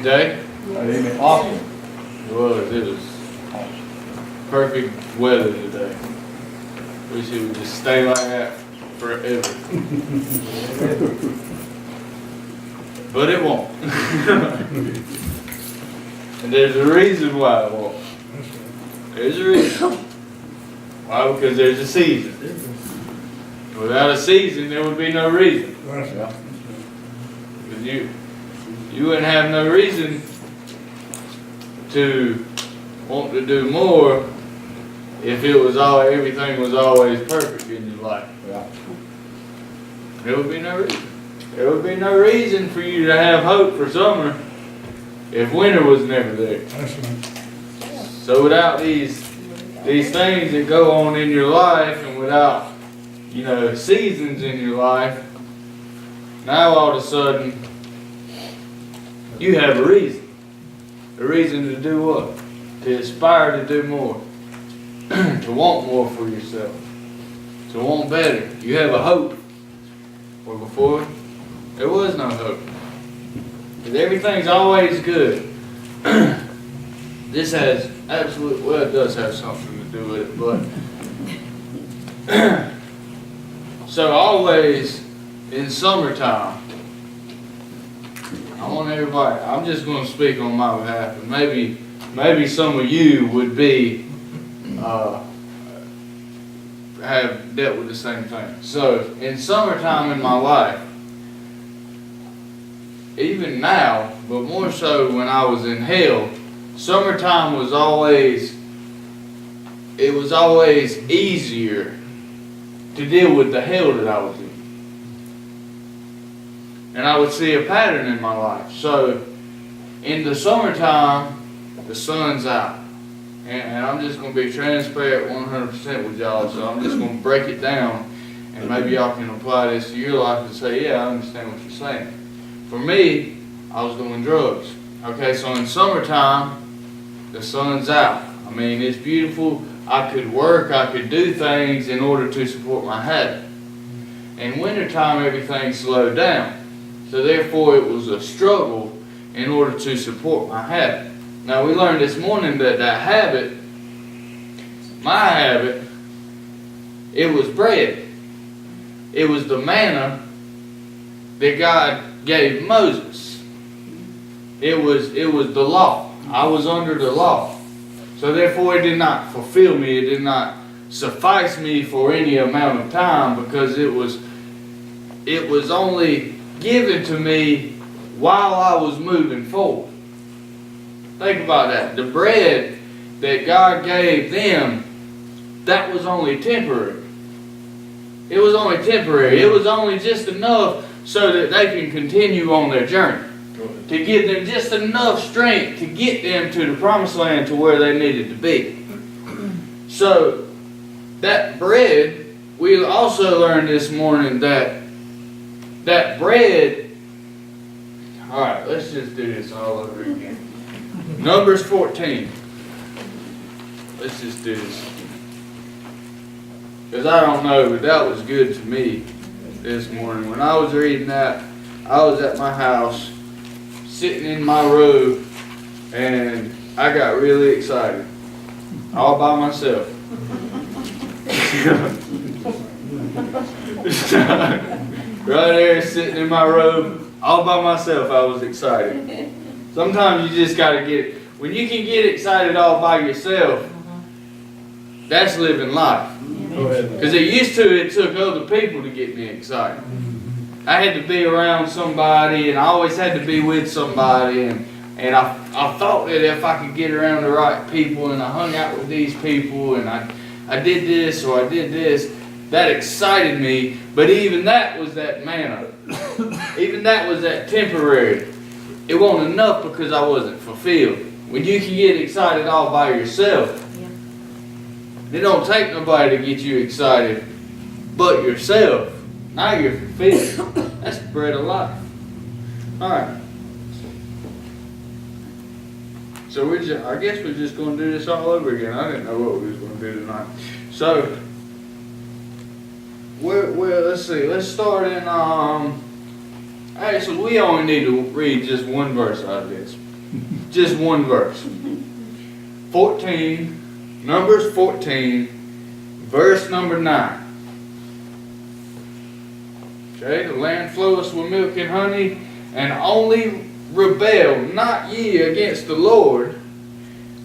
day? Amen. Awesome. It was perfect weather today. Wish it would just stay like that forever. But it won't. And there's a reason why it won't. There's a reason. Why? Because there's a season. Without a season, there would be no reason. Because you wouldn't have no reason to want to do more if it was everything was always perfect in your life. Yeah. There would be no reason. There would be no reason for you to have hope for summer if winter was never there. That's right. So without these things that go on in your life, and without, seasons in your life, now all of a sudden you have a reason. A reason to do what? To aspire to do more. To want more for yourself. To want better. You have a hope. Where before, there was no hope. Because everything's always good. This has it does have something to do with it, but so always in summertime, I want everybody, I'm just going to speak on my behalf, and maybe some of you would be have dealt with the same thing. So in summertime in my life, even now, but more so when I was in hell, summertime was always easier to deal with the hell that I was in. And I would see a pattern in my life. So in the summertime, the sun's out. And I'm just going to be transparent 100% with y'all, so I'm just going to break it down, and maybe y'all can apply this to your life and say, yeah, I understand what you're saying. For me, I was doing drugs. Okay, so in summertime, the sun's out. I mean, it's beautiful. I could work, I could do things in order to support my habit. In wintertime, everything slowed down. So therefore, it was a struggle in order to support my habit. Now, we learned this morning that habit, my habit, it was bread. It was the manna that God gave Moses. It was the law. I was under the law. So therefore, it did not fulfill me. It did not suffice me for any amount of time, because it was only given to me while I was moving forward. Think about that. The bread that God gave them, that was only temporary. It was only temporary. It was only just enough so that they can continue on their journey. To give them just enough strength to get them to the promised land, to where they needed to be. So, that bread, we also learned this morning that bread, alright, let's just do this all over again. Numbers 14. Let's just do this. Because I don't know, but that was good to me this morning. When I was reading that, I was at my house, sitting in my robe, and I got really excited. All by myself. Right there, sitting in my robe, all by myself, I was excited. Sometimes you just got to when you can get excited all by yourself, that's living life. Because it took other people to get me excited. I had to be around somebody, and I always had to be with somebody, and I thought that if I could get around the right people, and I hung out with these people, and I did this or I did this, that excited me. But even that was that manna. Even that was that temporary. It wasn't enough, because I wasn't fulfilled. When you can get excited all by yourself, it don't take nobody to get you excited but yourself. Now you're fulfilled. That's the bread of life. Alright. So I guess we're just going to do this all over again. I didn't know what we was going to do tonight. So, let's see. Let's start in, actually, we only need to read just one verse out of this. Just one verse. 14, Numbers 14, verse number 9. Okay, the land floweth with milk and honey, and only rebel not ye against the Lord,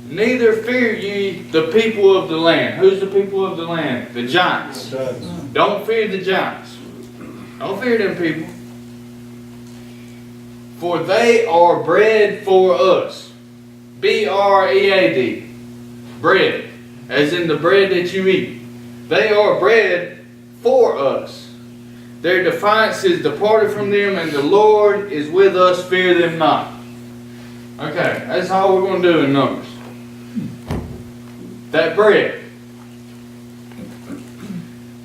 neither fear ye the people of the land. Who's the people of the land? The giants. Don't fear the giants. Don't fear them people. For they are bread for us. B-R-E-A-D. Bread. As in the bread that you eat. They are bread for us. Their defiance is departed from them, and the Lord is with us. Fear them not. Okay, that's all we're going to do in Numbers. That bread.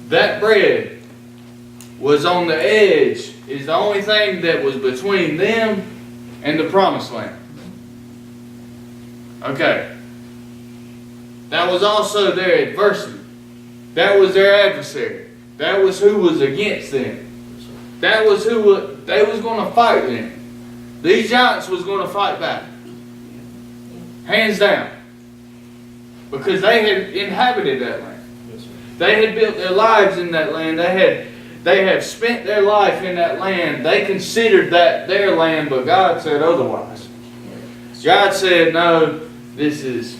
That bread was on the edge, is the only thing that was between them and the promised land. Okay. That was also their adversity. That was their adversary. That was who was against them. That was who they was going to fight them. These giants was going to fight back. Hands down. Because they had inhabited that land. They had built their lives in that land. They had spent their life in that land. They considered that their land, but God said otherwise. God said, no, this is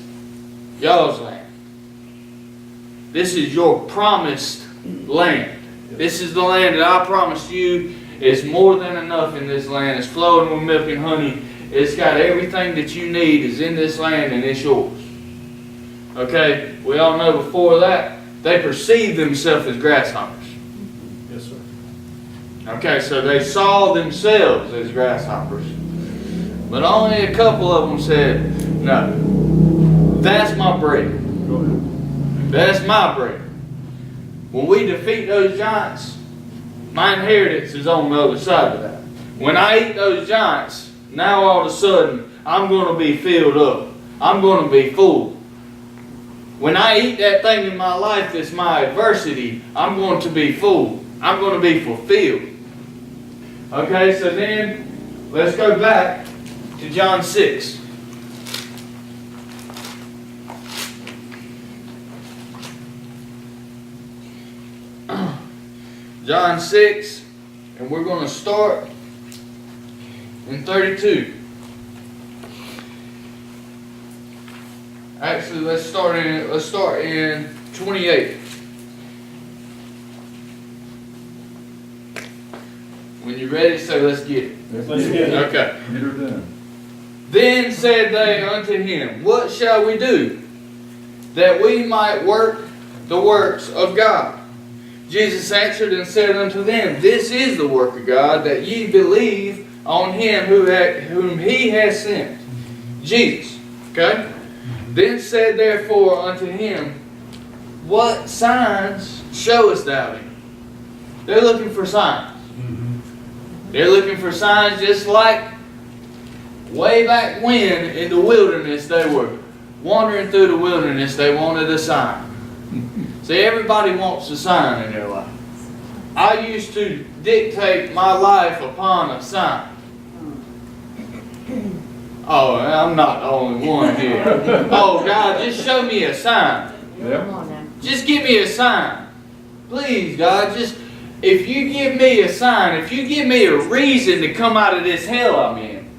y'all's land. This is your promised land. This is the land that I promised you. It's more than enough in this land. It's flowing with milk and honey. It's got everything that you need is in this land, and it's yours. Okay, we all know before that, they perceived themselves as grasshoppers. Yes, sir. Okay, so they saw themselves as grasshoppers. But only a couple of them said, no, that's my bread. Go ahead. That's my bread. When we defeat those giants, my inheritance is on the other side of that. When I eat those giants, now all of a sudden, I'm going to be filled up. I'm going to be full. When I eat that thing in my life that's my adversity, I'm going to be full. I'm going to be fulfilled. Okay, so then, let's go back to John 6. John 6, and we're going to start in 32. Actually, let's start in 28. When you're ready, say, let's get it. Let's get it. Okay. Get her done. Then said they unto him, what shall we do, that we might work the works of God? Jesus answered and said unto them, this is the work of God, that ye believe on him whom he has sent. Jesus. Okay? Then said therefore unto him, what signs showest thou him? They're looking for signs. They're looking for signs just like way back when in the wilderness they were wandering through the wilderness, they wanted a sign. See, everybody wants a sign in their life. I used to dictate my life upon a sign. Oh, I'm not the only one here. Oh, God, just show me a sign. Yep. Just give me a sign. Please, God, just, if you give me a sign, if you give me a reason to come out of this hell I'm in.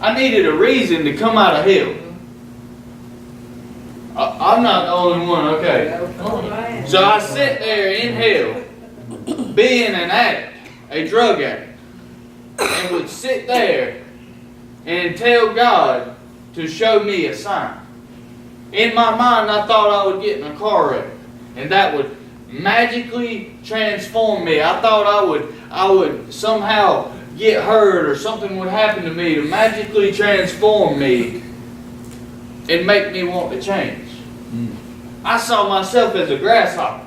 I needed a reason to come out of hell. I'm not the only one, okay. So I sit there in hell, being an addict, a drug addict, and would sit there and tell God to show me a sign. In my mind, I thought I would get in a car wreck, and that would magically transform me. I thought I would somehow get hurt, or something would happen to me to magically transform me and make me want to change. I saw myself as a grasshopper.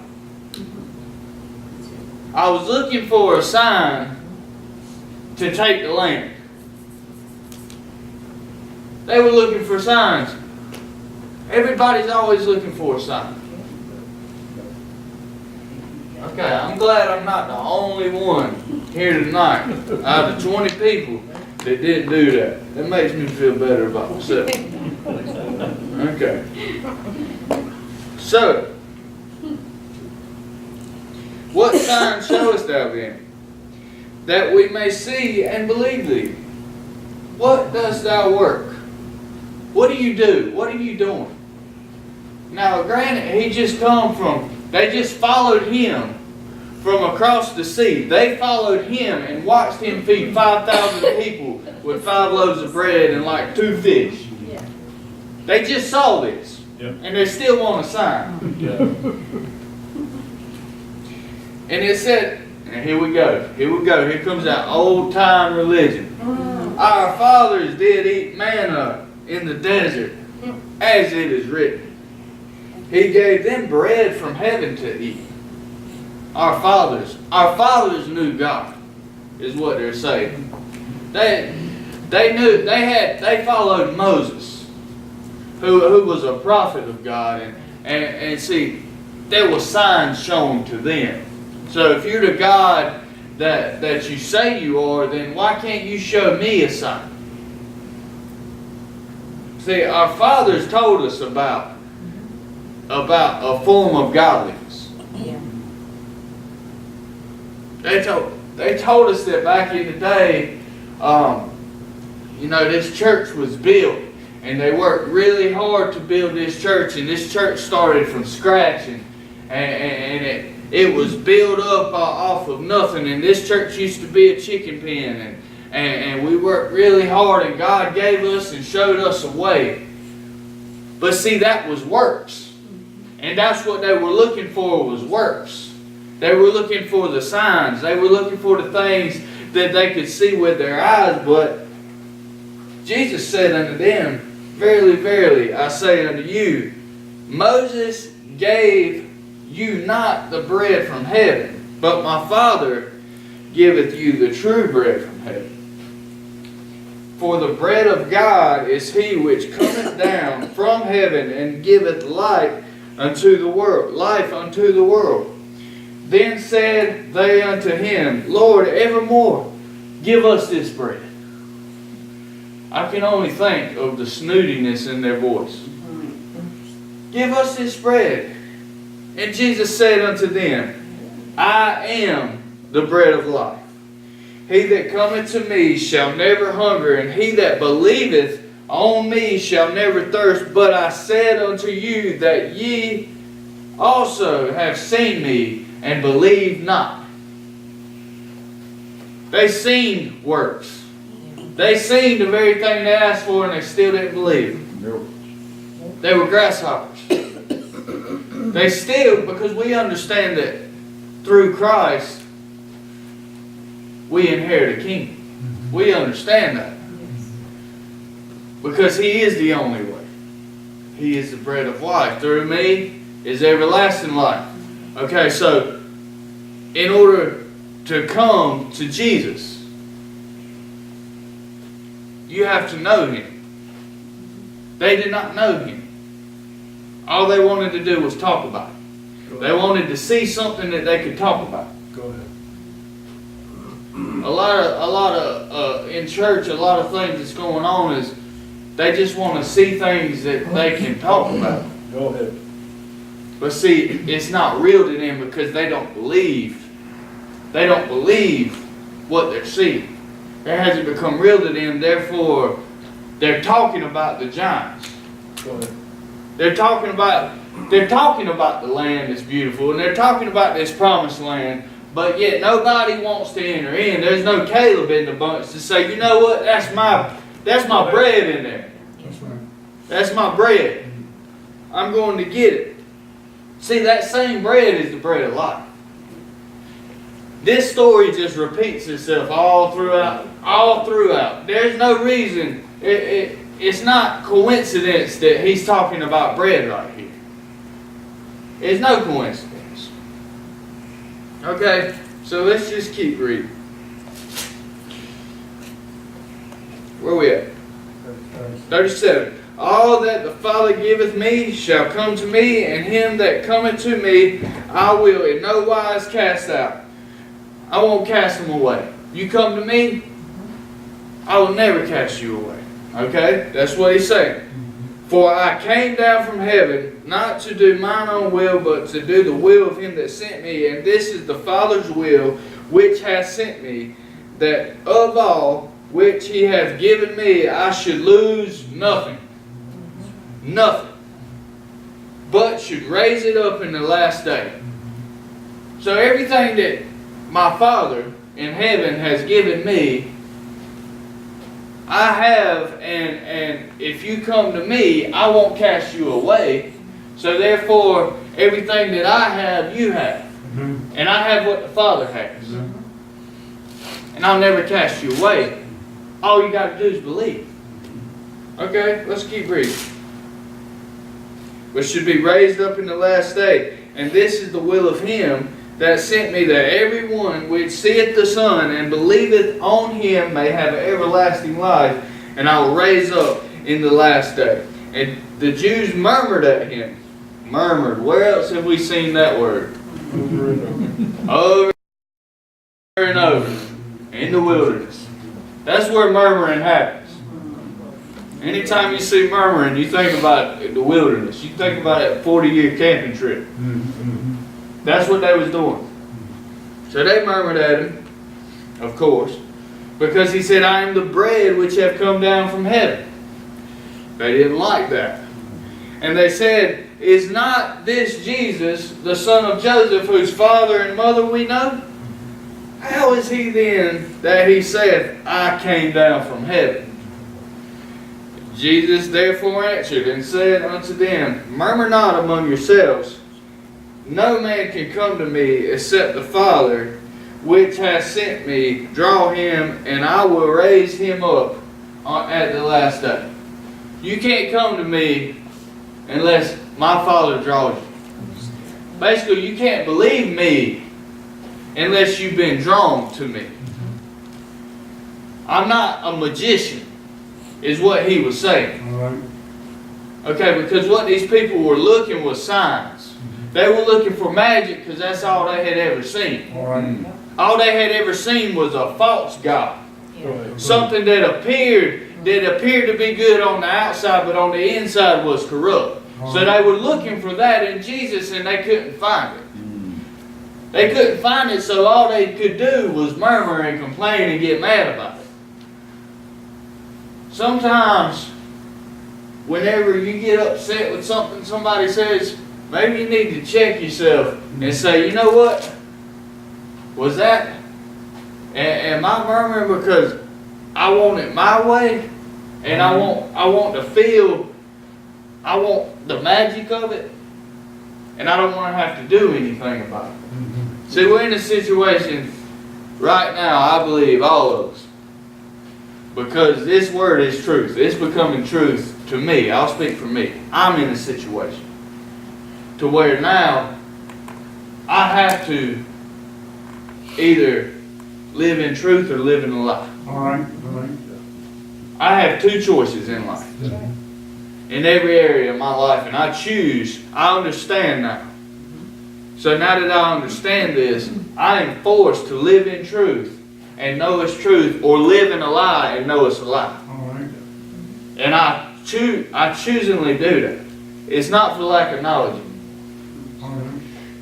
I was looking for a sign to take the land. They were looking for signs. Everybody's always looking for a sign. Okay, I'm glad I'm not the only one here tonight out of 20 people that didn't do that. That makes me feel better about myself. Okay. So, what sign showest thou then, that we may see and believe thee? What dost thou work? What do you do? What are you doing? Now, granted, he just come from, they just followed him from across the sea. They followed him and watched him feed 5,000 people with 5 loaves of bread and like 2 fish. Yeah. They just saw this. Yep. And they still want a sign. Yeah. And it said, and here we go. Here comes that old time religion. Our fathers did eat manna in the desert, as it is written. He gave them bread from heaven to eat. Our fathers knew God, is what they're saying. They followed Moses, who was a prophet of God, and see, there were signs shown to them. So if you're the God that you say you are, then why can't you show me a sign? See, our fathers told us about a form of godliness. Yeah. They told us that back in the day, this church was built, and they worked really hard to build this church, and this church started from scratch, and it was built up off of nothing, and this church used to be a chicken pen, and we worked really hard, and God gave us and showed us a way. But see, that was works. And that's what they were looking for, was works. They were looking for the signs. They were looking for the things that they could see with their eyes. But Jesus said unto them, Verily, verily, I say unto you, Moses gave you not the bread from heaven, but my Father giveth you the true bread from heaven. For the bread of God is he which cometh down from heaven and giveth life unto the world. Then said they unto him, Lord, evermore give us this bread. I can only think of the snootiness in their voice. Give us this bread. And Jesus said unto them, I am the bread of life. He that cometh to me shall never hunger, and he that believeth on me shall never thirst. But I said unto you that ye also have seen me, and believe not. They seen works. They seen the very thing they asked for, and they still didn't believe. They were grasshoppers. They still, because we understand that through Christ, we inherit a kingdom. We understand that. Because he is the only way. He is the bread of life. Through me is everlasting life. Okay, so in order to come to Jesus, you have to know him. They did not know him. All they wanted to do was talk about it. They wanted to see something that they could talk about. Go ahead. A lot of in church, a lot of things that's going on is they just want to see things that they can talk about. Go ahead. But see, it's not real to them because they don't believe. They don't believe what they're seeing. It hasn't become real to them. Therefore, they're talking about the giants. Go ahead. They're talking about the land that's beautiful, and they're talking about this promised land. But yet nobody wants to enter in. There's no Caleb in the bunch to say, you know what? That's my bread in there. That's my bread. I'm going to get it. See, that same bread is the bread of life. This story just repeats itself all throughout. There's no reason. It's not coincidence that he's talking about bread right here. It's no coincidence. Okay, so let's just keep reading. Where are we at? 37. All that the Father giveth me shall come to me, and him that cometh to me I will in no wise cast out. I won't cast them away. You come to me, I will never cast you away. Okay? That's what he's saying. For I came down from heaven, not to do mine own will, but to do the will of him that sent me. And this is the Father's will, which hath sent me, that of all which he hath given me, I should lose nothing. Nothing. But should raise it up in the last day. So everything that my Father in heaven has given me, I have, and if you come to me, I won't cast you away. So therefore, everything that I have, you have. And I have what the Father has. And I'll never cast you away. All you got to do is believe. Okay, let's keep reading. But should be raised up in the last day. And this is the will of him that sent me, that every one which seeth the Son and believeth on him may have everlasting life, and I will raise up in the last day. And the Jews murmured at him. Murmured. Where else have we seen that word? Over and over. In the wilderness. That's where murmuring happens. Anytime you see murmuring, you think about the wilderness. You think about that 40-year camping trip. That's what they was doing. So they murmured at him, of course, because he said, I am the bread which have come down from heaven. They didn't like that. And they said, is not this Jesus, the son of Joseph, whose father and mother we know? How is he then that he saith, I came down from heaven? Jesus therefore answered and said unto them, murmur not among yourselves. No man can come to me except the Father which hath sent me draw him, and I will raise him up at the last day. You can't come to me unless my Father draws you. Basically, you can't believe me unless you've been drawn to me. I'm not a magician, is what he was saying. Okay, because what these people were looking was signs. They were looking for magic because that's all they had ever seen. All they had ever seen was a false god. Something that appeared to be good on the outside, but on the inside was corrupt. So they were looking for that in Jesus, and they couldn't find it. They couldn't find it, so all they could do was murmur and complain and get mad about it. Sometimes, whenever you get upset with something somebody says, maybe you need to check yourself and say, you know what? Was that? Am I murmuring because I want it my way? And I want to feel, I want the magic of it? And I don't want to have to do anything about it. See, we're in a situation right now, I believe, all of us. Because this word is truth. It's becoming truth to me. I'll speak for me. I'm in a situation to where now I have to either live in truth or live in a lie. I have two choices in life. In every area of my life. And I understand now. So now that I understand this, I am forced to live in truth and know it's truth, or live in a lie and know it's a lie. And I choosingly do that. It's not for lack of knowledge.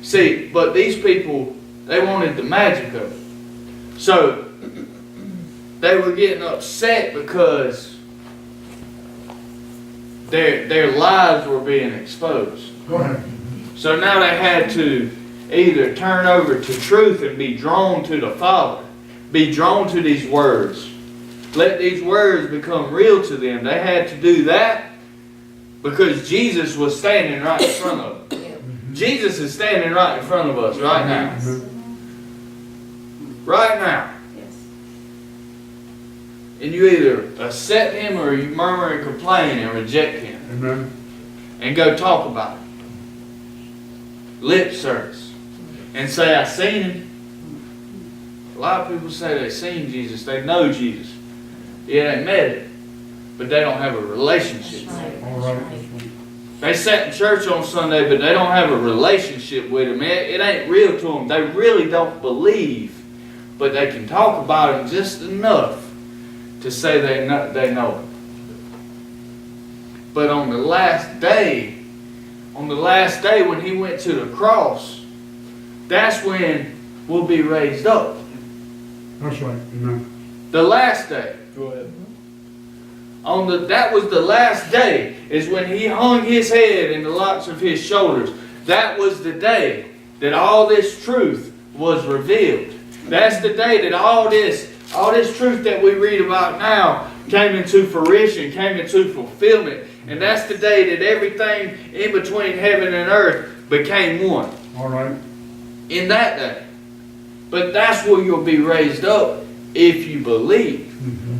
See, but these people, they wanted the magic of it. So they were getting upset because their lives were being exposed. So now they had to either turn over to truth and be drawn to the Father, be drawn to these words, let these words become real to them. They had to do that because Jesus was standing right in front of them. Jesus is standing right in front of us right now. Right now. And you either accept him or you murmur and complain and reject him. And go talk about it. Lip service. And say, I seen him. A lot of people say they seen Jesus. They know Jesus. Yeah, they met him. But they don't have a relationship. They sat in church on Sunday, but they don't have a relationship with him. It ain't real to them. They really don't believe. But they can talk about him just enough to say they know it. But on the last day when he went to the cross, that's when we'll be raised up. That's right. Amen. The last day. Go ahead. That was the last day, is when he hung his head and the locks of his shoulders. That was the day that all this truth was revealed. That's the day that all this truth that we read about now came into fruition, came into fulfillment. And that's the day that everything in between heaven and earth became one. All right. In that day. But that's where you'll be raised up if you believe. Mm-hmm.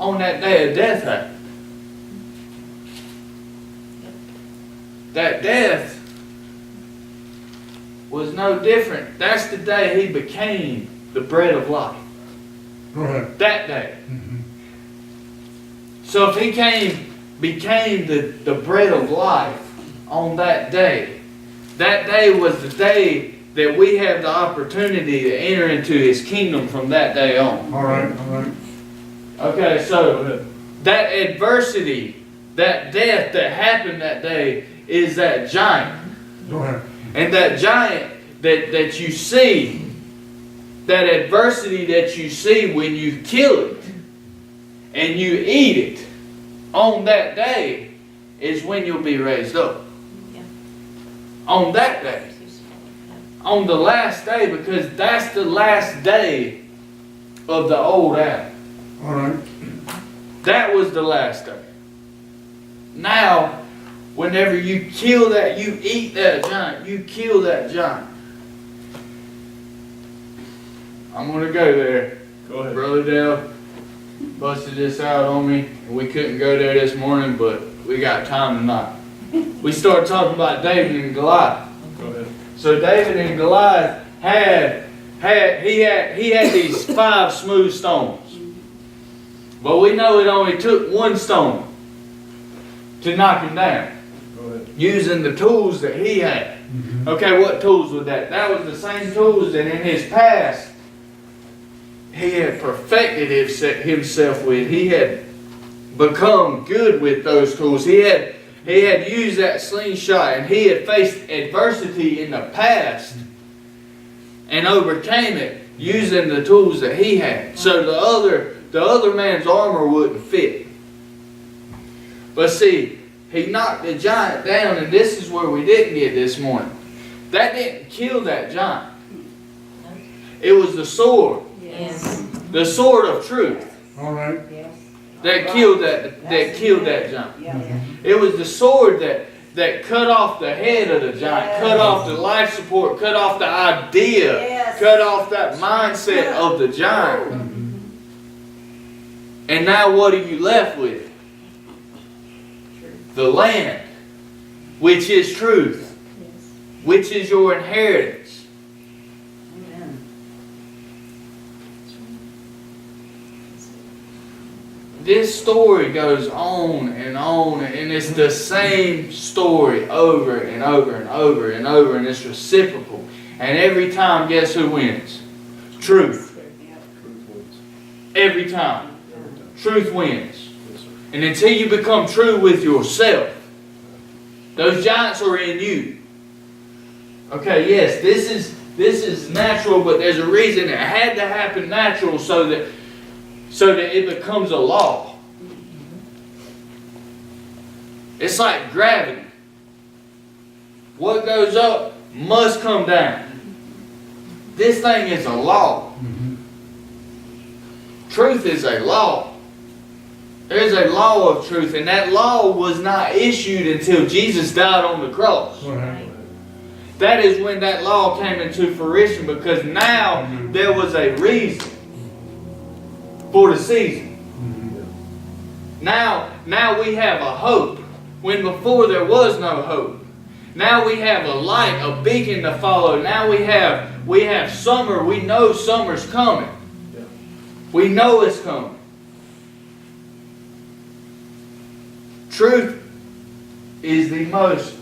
On that day of death happened. That death was no different. That's the day he became the bread of life. Go ahead. That day. Mm-hmm. So if he became the bread of life on that day was the day that we have the opportunity to enter into his kingdom from that day on. All right. All right. Okay, so that adversity, that death that happened that day is that giant. Go ahead. And that giant that you see, that adversity that you see when you kill it and you eat it, on that day is when you'll be raised up. Yeah. On that day. On the last day, because that's the last day of the old Adam. All right. That was the last day. Now, whenever you kill that, you eat that giant, you kill that giant. I'm going to go there. Go ahead. Brother Dale busted this out on me. We couldn't go there this morning, but we got time tonight. We started talking about David and Goliath. Go ahead. So David and Goliath had these 5 smooth stones. But we know it only took 1 stone to knock him down. Go ahead. Using the tools that he had. Mm-hmm. Okay, what tools were that? That was the same tools that in his past he had perfected himself with. He had become good with those tools. He had used that slingshot, and he had faced adversity in the past and overcame it using the tools that he had. So the other man's armor wouldn't fit. But see, he knocked the giant down, and this is where we didn't get this morning. That didn't kill that giant. It was the sword. Yes. The sword of truth All right. Yes. that killed that giant. Yeah. It was the sword that cut off the head of the giant, cut off the life support, cut off the idea, Yes. cut off that mindset of the giant. Mm-hmm. And now what are you left with? The land, which is truth, Yes. which is your inheritance. Amen. This story goes on, and it's the same story over and over and over and over, and it's reciprocal. And every time, guess who wins? Truth. Truth wins. Every time. Every time. Truth wins. Yes, sir. And until you become true with yourself, those giants are in you. Okay, yes, this is natural, but there's a reason it had to happen natural so that it becomes a law. It's like gravity. What goes up must come down. This thing is a law. Mm-hmm. Truth is a law. There's a law of truth, and that law was not issued until Jesus died on the cross. Go ahead. That is when that law came into fruition, because now there was a reason for the season. Mm-hmm. Now we have a hope when before there was no hope. Now we have a light, a beacon to follow. Now we have summer. We know summer's coming. Yeah. We know it's coming. Truth is the most.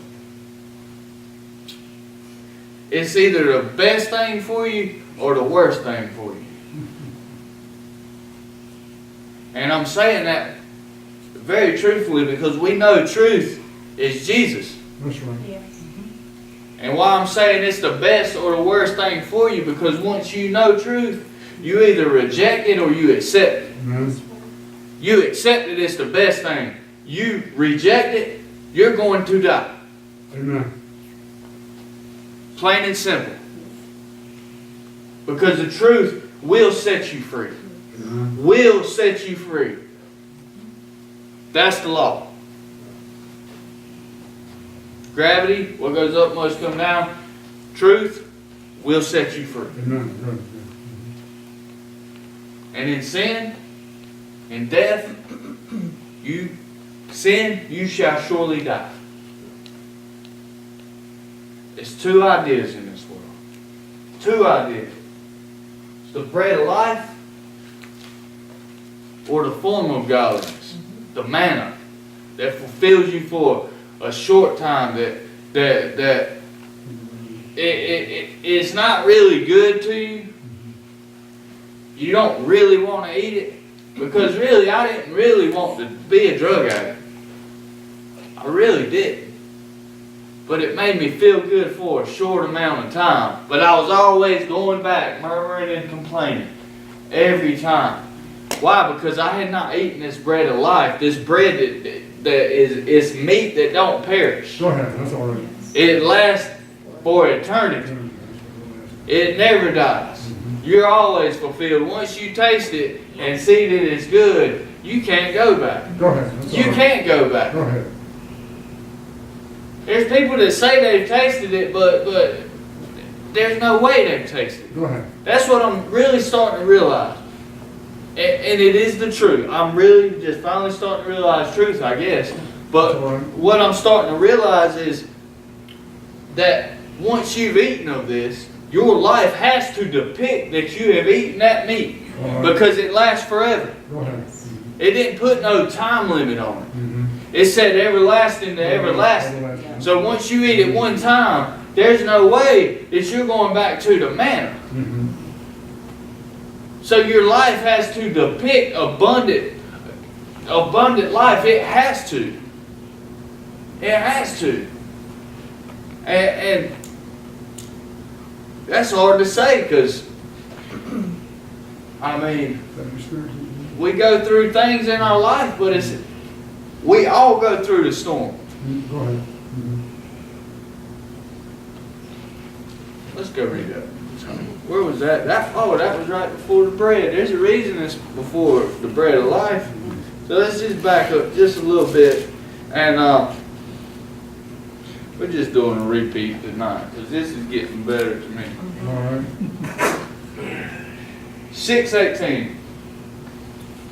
It's either the best thing for you or the worst thing for you. And I'm saying that very truthfully because we know truth is Jesus. That's right. Yes. And why I'm saying it's the best or the worst thing for you, because once you know truth, you either reject it or you accept it. Amen. You accept it, it's the best thing. You reject it, you're going to die. Amen. Plain and simple. Because the truth will set you free. Amen. Will set you free. That's the law. Gravity, what goes up must come down. Truth will set you free. Amen. Good. And in sin, in death, you shall surely die. There's two ideas in this world. Two ideas. It's the bread of life or the form of godliness. The manna that fulfills you for a short time, that it's not really good to you. You don't really want to eat it. Because really, I didn't really want to be a drug addict. I really didn't. But it made me feel good for a short amount of time. But I was always going back, murmuring and complaining. Every time. Why? Because I had not eaten this bread of life. This bread that is meat that don't perish. Go ahead. That's all right. It lasts for eternity. It never dies. You're always fulfilled. Once you taste it and see that it's good, you can't go back. Go ahead. That's all You right. can't go back. Go ahead. There's people that say they've tasted it, but there's no way they've tasted it. Go ahead. That's what I'm really starting to realize. And it is the truth. I'm really just finally starting to realize truth, I guess. But That's all right. what I'm starting to realize is that once you've eaten of this, your life has to depict that you have eaten that meat. All right. Because it lasts forever. Go ahead. It didn't put no time limit on it. Mm-hmm. It said everlasting to everlasting. So once you eat it one time, there's no way that you're going back to the manna. Mm-hmm. So your life has to depict abundant life. It has to. It has to. And that's hard to say because, I mean, we go through things in our life, but we all go through the storm. Go ahead. Let's go read that. Where was that? That was right before the bread. There's a reason it's before the bread of life. So let's just back up just a little bit. And we're just doing a repeat tonight because this is getting better to me. All right. 6:18.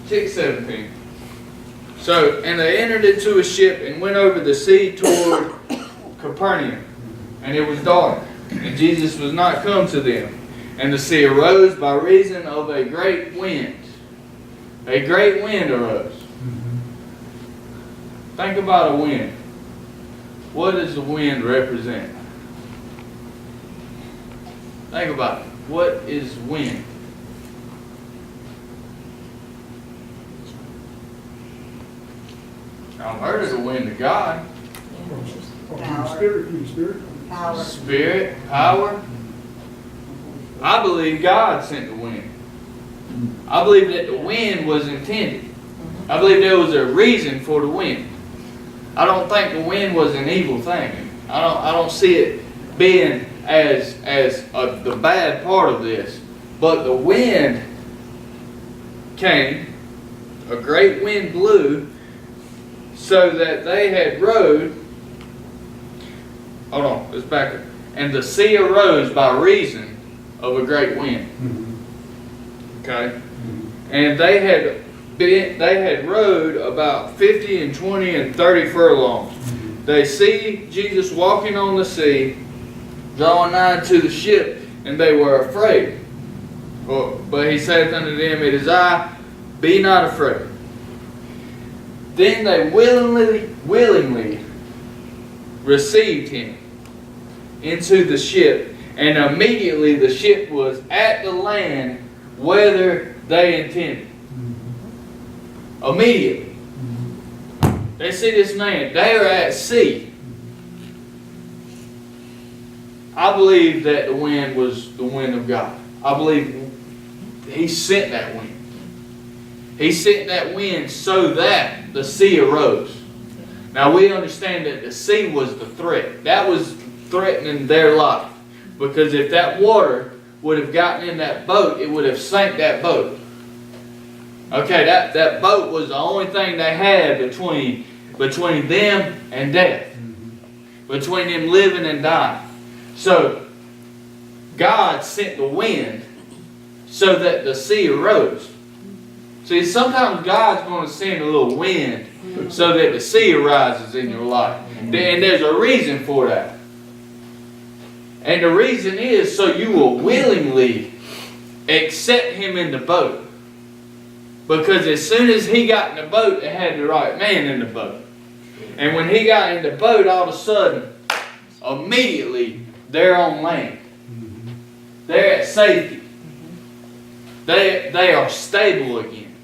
6:17. So, and they entered into a ship and went over the sea toward Capernaum. And it was dark, and Jesus was not come to them. And the sea arose by reason of a great wind. A great wind arose. Mm-hmm. Think about a wind. What does the wind represent? Think about it. What is wind? I've heard of the wind of God. Oh, Spirit. Spirit. Power. Spirit, power. I believe God sent the wind. I believe that the wind was intended. I believe there was a reason for the wind. I don't think the wind was an evil thing. I don't see it being as the bad part of this. But the wind came, a great wind blew, so that they had rowed. Hold on, let's back up. And the sea arose by reason of a great wind. Mm-hmm. Okay? Mm-hmm. And they had rowed about 50 and 20 and 30 furlongs. Mm-hmm. They see Jesus walking on the sea, drawing nigh to the ship, and they were afraid. But he saith unto them, It is I, be not afraid. Then they willingly received him into the ship, and immediately the ship was at the land whither they intended. Immediately. They see this man. They are at sea. I believe that the wind was the wind of God. I believe He sent that wind. He sent that wind so that the sea arose. Now we understand that the sea was the threat. That was threatening their life. Because if that water would have gotten in that boat, it would have sank that boat. Okay, that boat was the only thing they had between them and death. Between them living and dying. So, God sent the wind so that the sea arose. See, sometimes God's going to send a little wind so that the sea arises in your life. And there's a reason for that. And the reason is so you will willingly accept Him in the boat. Because as soon as He got in the boat, they had the right man in the boat. And when He got in the boat, all of a sudden, immediately, they're on land. They're at safety. They are stable again.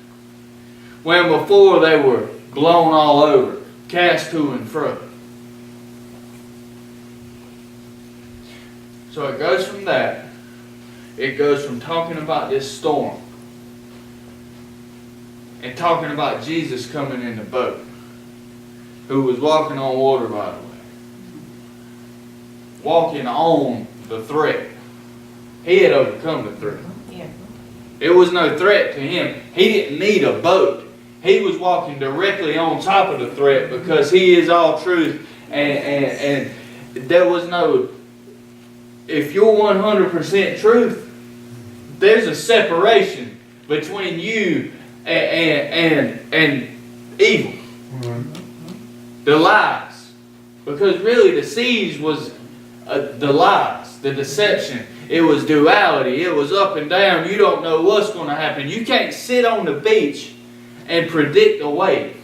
When before they were blown all over, cast to and fro. So it goes from that. It goes from talking about this storm and talking about Jesus coming in the boat, who was walking on water, by the way. Walking on the threat. He had overcome the threat. Yeah. It was no threat to him. He didn't need a boat. He was walking directly on top of the threat because He is all truth. And there was no... If you're 100% truth, there's a separation between you and evil. The lies. Because really the seas was the lies, the deception. It was duality. It was up and down. You don't know what's going to happen. You can't sit on the beach and predict a wave.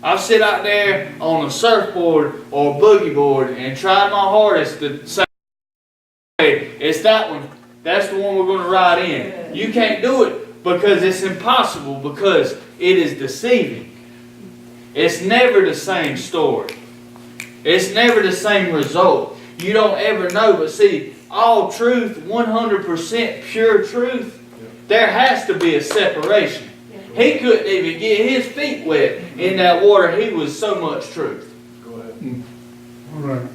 I've sit out there on a surfboard or a boogie board and tried my hardest to say, hey, it's that one. That's the one we're going to ride in. You can't do it because it's impossible, because it is deceiving. It's never the same story. It's never the same result. You don't ever know. But see, all truth, 100% pure truth, there has to be a separation. He couldn't even get his feet wet in that water. He was so much truth. Go ahead. All right.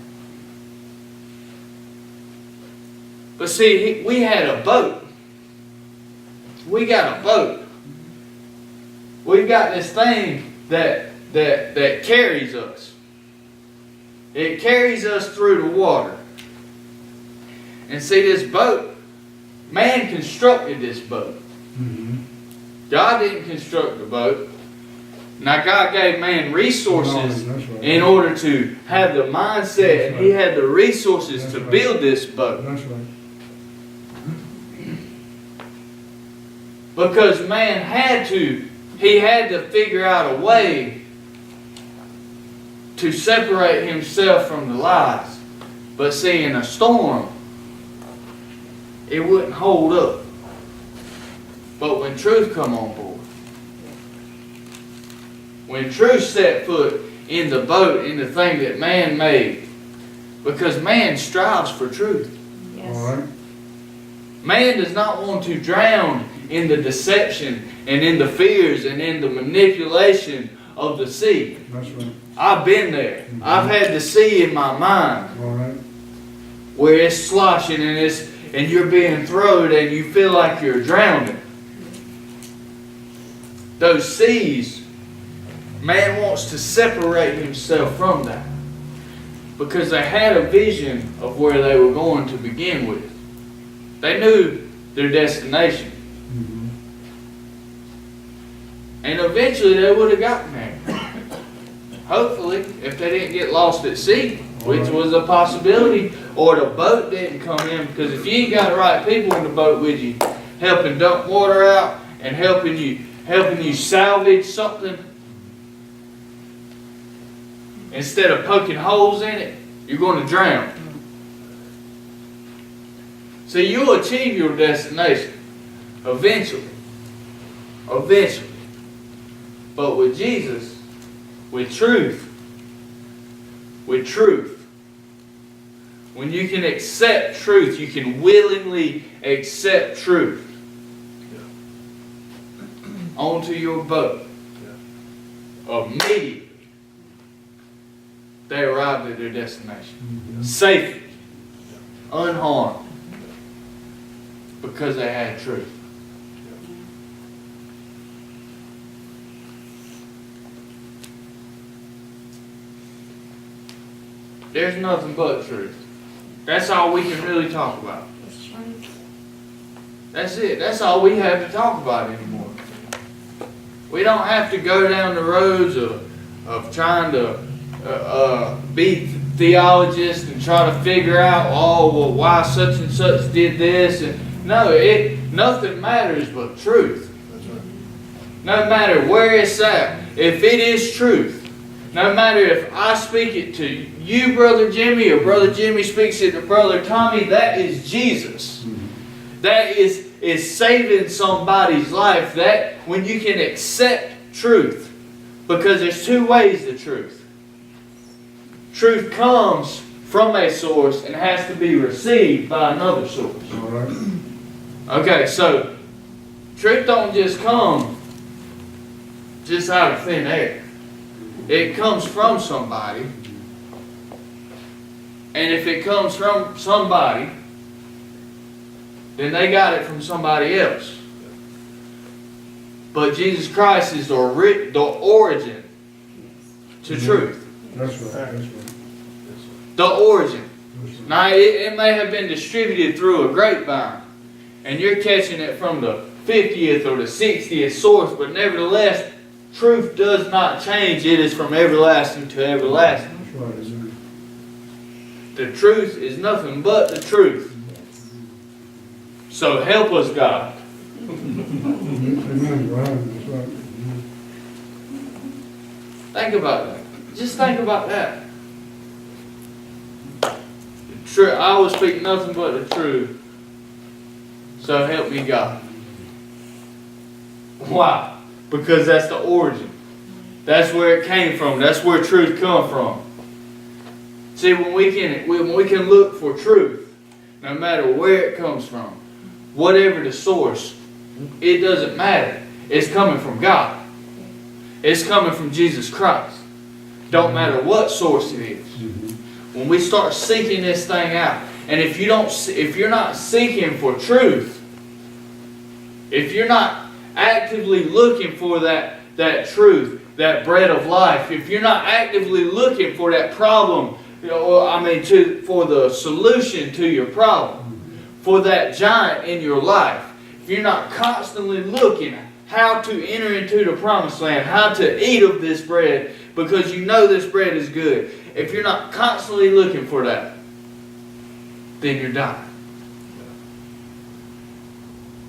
But see, we had a boat. We got a boat. We've got this thing that carries us. It carries us through the water. And see, this boat, man constructed this boat. God didn't construct the boat. Now God gave man resources in order to have the mindset, and He had the resources to build this boat. That's right. Because man had to figure out a way to separate himself from the lies. But see, in a storm, it wouldn't hold up. But when truth come on board, when truth set foot in the boat, in the thing that man made, because man strives for truth. Yes. All right. Man does not want to drown in the deception and in the fears and in the manipulation of the sea. That's right. I've been there. I've had the sea in my mind All right. where it's sloshing and you're being thrown and you feel like you're drowning. Those seas, man wants to separate himself from that because they had a vision of where they were going to begin with. They knew their destination. And eventually they would have gotten there. Hopefully, if they didn't get lost at sea, which was a possibility, or the boat didn't come in, because if you ain't got the right people in the boat with you, helping dump water out and helping you salvage something, instead of poking holes in it, you're going to drown. See, you'll achieve your destination eventually. Eventually. But with Jesus, with truth, when you can accept truth, you can willingly accept truth onto your boat. Immediately, they arrived at their destination. Safely, unharmed, because they had truth. There's nothing but truth. That's all we can really talk about. That's it. That's all we have to talk about anymore. We don't have to go down the roads of trying to be theologists and try to figure out, oh, well, why such and such did this. And no, nothing matters but truth. That's right. No matter where it's at, if it is truth, no matter if I speak it to you, Brother Jimmy, or Brother Jimmy speaks it to Brother Tommy, that is Jesus. That is saving somebody's life. That when you can accept truth, because there's two ways to truth. Truth comes from a source and has to be received by another source. All right. Okay, so truth don't just come just out of thin air. It comes from somebody. And if it comes from somebody, then they got it from somebody else. But Jesus Christ is the origin to truth. That's right. That's right. The origin. That's right. Now, it may have been distributed through a grapevine, and you're catching it from the 50th or the 60th source, but nevertheless, truth does not change. It is from everlasting to everlasting. That's right. That's right. The truth is nothing but the truth. So help us, God. Amen. Right. That's right. Think about that. Just think about that. I will speak nothing but the truth. So help me, God. Why? Because that's the origin. That's where it came from. That's where truth comes from. See, when we can look for truth, no matter where it comes from, whatever the source, it doesn't matter. It's coming from God. It's coming from Jesus Christ. Don't matter what source it is. When we start seeking this thing out, and if you're not seeking for truth, if you're not actively looking for that truth, that bread of life, if you're not actively looking for that problem, for the solution to your problem, for that giant in your life, if you're not constantly looking how to enter into the promised land, how to eat of this bread, because you know this bread is good, if you're not constantly looking for that, then you're dying.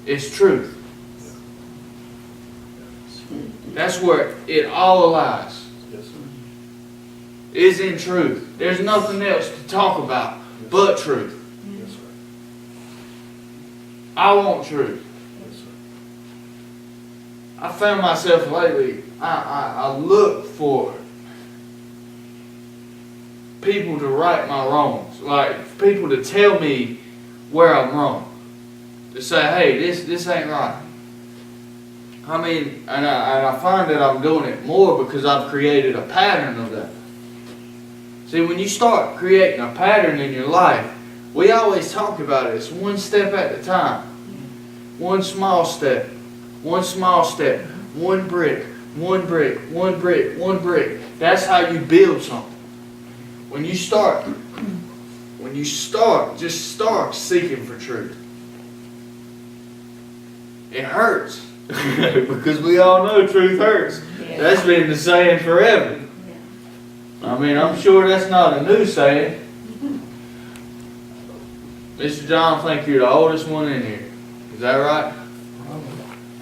It's truth. That's where it all lies. Yes, sir. Is in truth. There's nothing else to talk about but truth. Yes, sir. I want truth. Yes, sir. I found myself lately, I look for people to right my wrongs. Like people to tell me where I'm wrong. To say, hey, this ain't right. I mean, and I find that I'm doing it more because I've created a pattern of that. See, when you start creating a pattern in your life, we always talk about it. It's one step at a time. One small step. One small step. One brick. One brick. One brick. One brick. That's how you build something. When you start, just start seeking for truth. It hurts. Because we all know truth hurts. Yeah. That's been the saying forever. I mean, I'm sure that's not a new saying. Mr. John, I think you're the oldest one in here. Is that right?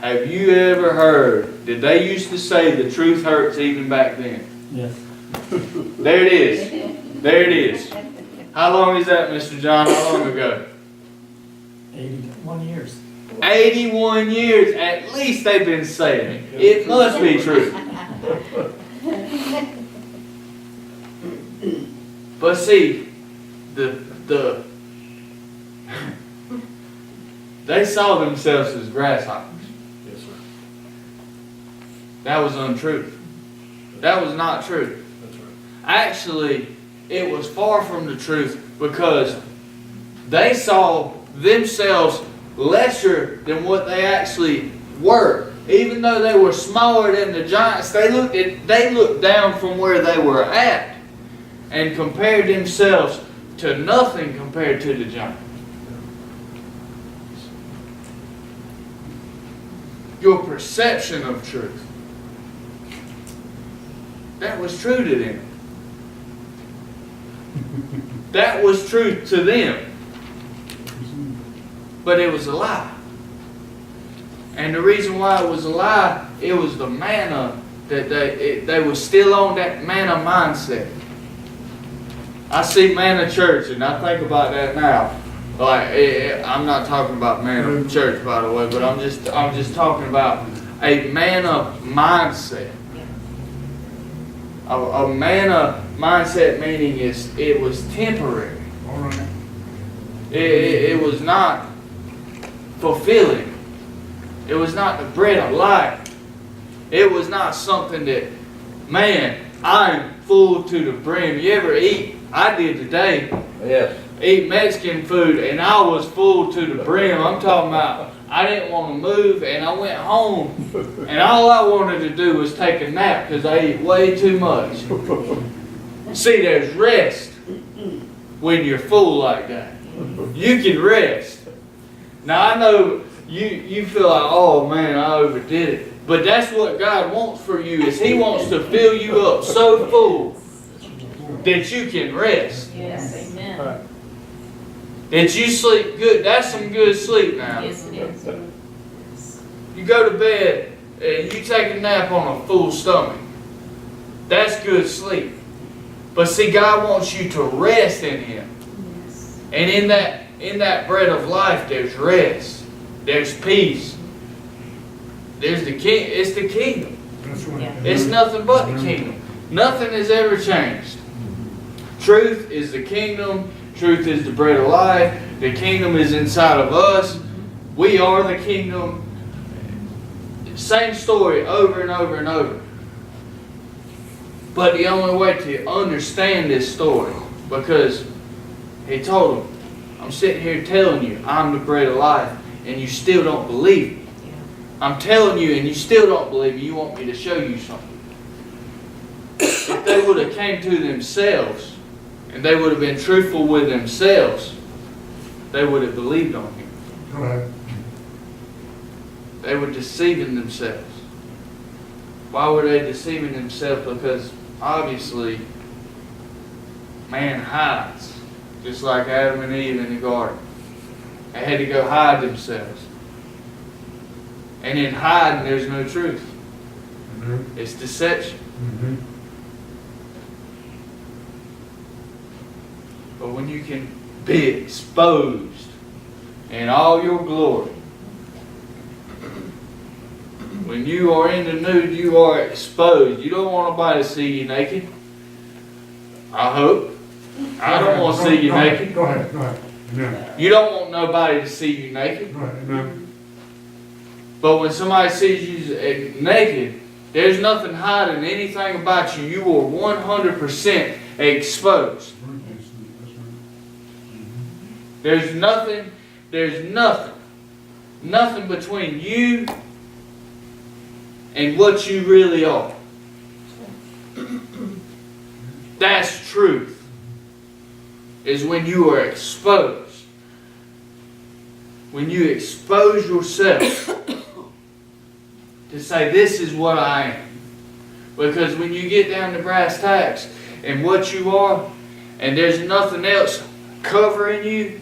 Have you ever heard, did they used to say the truth hurts even back then? Yes. There it is. There it is. How long is that, Mr. John? How long ago? 81 years. 81 years, at least they've been saying it. It must be true. But see, the they saw themselves as grasshoppers. Yes, sir. That was untruth. That was not true. That's right. Actually, it was far from the truth because they saw themselves lesser than what they actually were. Even though they were smaller than the giants, they looked down from where they were at and compared themselves to nothing compared to the giants. Your perception of truth. That was true to them. That was true to them. But it was a lie. And the reason why it was a lie, it was the manna that they were still on that manna mindset. I see manna church and I think about that now. Like I'm not talking about manna church, by the way, but I'm just talking about a manna mindset. A manna mindset meaning it was temporary. All right. It was not fulfilling. It was not the bread of life. It was not something that, man, I'm full to the brim. You ever eat? I did today. Yes. Eat Mexican food and I was full to the brim. I'm talking about I didn't want to move and I went home and all I wanted to do was take a nap because I ate way too much. See, there's rest when you're full like that. You can rest. Now I know you feel like, oh man, I overdid it. But that's what God wants for you, is He wants to fill you up so full that you can rest. Yes, amen. That you sleep good. That's some good sleep now. Yes, it is. You go to bed and you take a nap on a full stomach. That's good sleep. But see, God wants you to rest in Him. Yes. And in that bread of life, there's rest. There's peace. There's the king. It's the kingdom. That's right. Yeah. It's nothing but the kingdom. Nothing has ever changed. Truth is the kingdom. Truth is the bread of life. The kingdom is inside of us. We are the kingdom. Same story over and over and over. But the only way to understand this story, because He told them, I'm sitting here telling you I'm the bread of life, and you still don't believe me. Yeah. I'm telling you and you still don't believe me. You want me to show you something. If they would have came to themselves and they would have been truthful with themselves, they would have believed on Him. All right. They were deceiving themselves. Why were they deceiving themselves? Because obviously man hides, just like Adam and Eve in the garden. They had to go hide themselves. And in hiding, there's no truth. Mm-hmm. It's deception. Mm-hmm. But when you can be exposed in all your glory, when you are in the nude, you are exposed. You don't want nobody to see you naked. I hope. I don't want to see you naked. Go ahead. Go ahead. Amen. You don't want nobody to see you naked. Go ahead. Amen. But when somebody sees you naked, there's nothing hiding anything about you. You are 100% exposed. There's nothing between you and what you really are. That's truth. Is when you are exposed. When you expose yourself to say, this is what I am. Because when you get down to brass tacks and what you are, and there's nothing else covering you,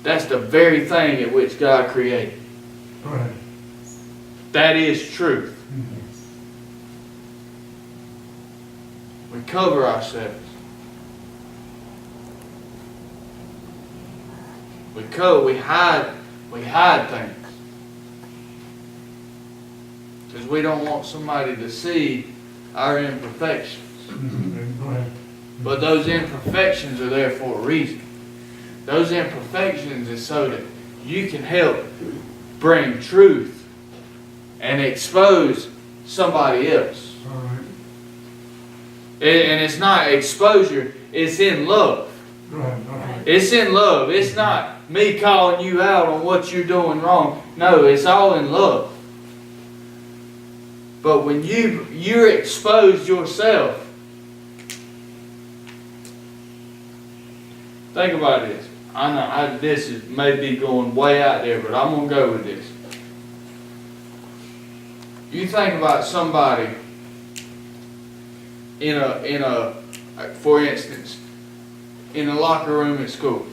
that's the very thing at which God created. Go ahead. That is truth. We cover ourselves. We hide things. because we don't want somebody to see our imperfections. Go ahead. But those imperfections are there for a reason. Those imperfections is so that you can help bring truth and expose somebody else. All right. And it's not exposure, it's in love. Go ahead. All right. It's in love. It's not me calling you out on what you're doing wrong. No, it's all in love. But when you're exposed yourself, think about this. I know this is maybe going way out there, but I'm gonna go with this. You think about somebody in a for instance, in a locker room at school.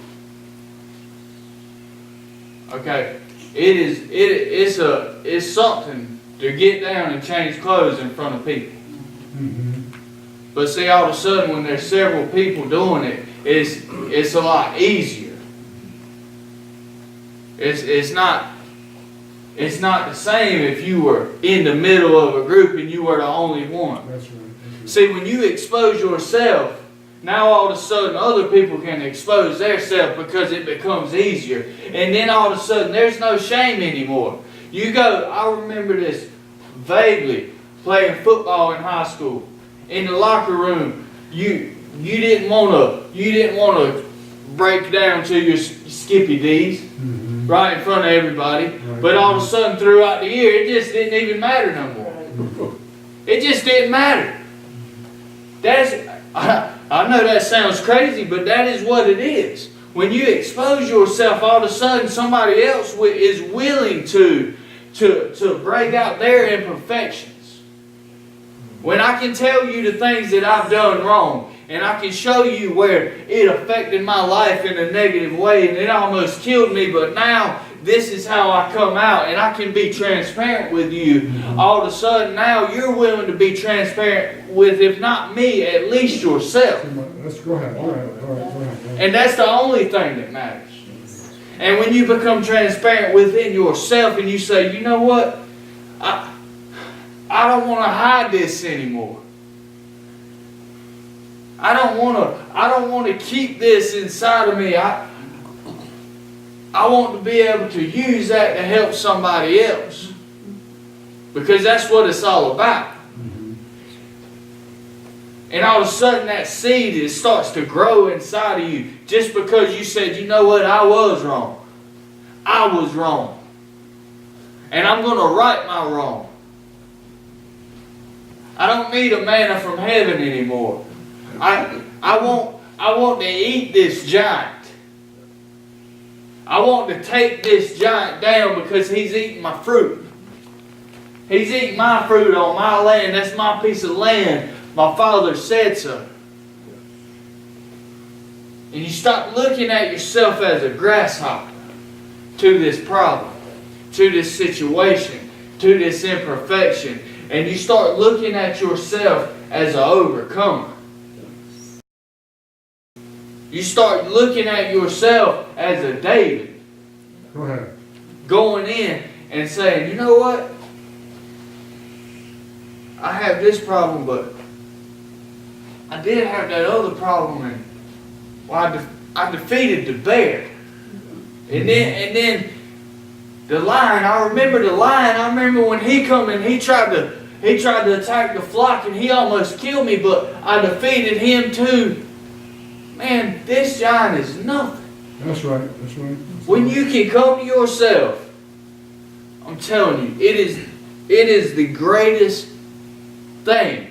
Okay, it's something to get down and change clothes in front of people. Mm-hmm. But see, all of a sudden, when there's several people doing it, it's a lot easier. It's not the same if you were in the middle of a group and you were the only one. That's right. See, when you expose yourself, now all of a sudden other people can expose themselves because it becomes easier. And then all of a sudden there's no shame anymore. You go, I remember this vaguely, playing football in high school. In the locker room, you didn't want to break down to your Skippy D's right in front of everybody. Right. But all of a sudden throughout the year, it just didn't even matter no more. It just didn't matter. I know that sounds crazy, but that is what it is. When you expose yourself, all of a sudden somebody else is willing to break out their imperfections. When I can tell you the things that I've done wrong, and I can show you where it affected my life in a negative way, and it almost killed me, but now this is how I come out, and I can be transparent with you. All of a sudden now you're willing to be transparent with, if not me, at least yourself. Let's go ahead. All right. Go ahead. And that's the only thing that matters. And when you become transparent within yourself and you say, you know what? I don't want to hide this anymore. I don't want to keep this inside of me. I want to be able to use that to help somebody else. Because that's what it's all about. And all of a sudden that seed, it starts to grow inside of you. Just because you said, you know what, I was wrong. I was wrong. And I'm going to right my wrong. I don't need a manna from heaven anymore. I want to eat this giant. I want to take this giant down because he's eating my fruit. He's eating my fruit on my land. That's my piece of land. My Father said so. And you stop looking at yourself as a grasshopper to this problem, to this situation, to this imperfection. And you start looking at yourself as an overcomer. You start looking at yourself as a David. Go ahead. Going in and saying, you know what? I have this problem, but I did have that other problem, and well, I defeated the bear. And then the lion, I remember the lion. I remember when he come and he tried to attack the flock and he almost killed me, but I defeated him too. Man, this giant is nothing. That's right. That's right. When you can come to yourself, I'm telling you, it is the greatest thing.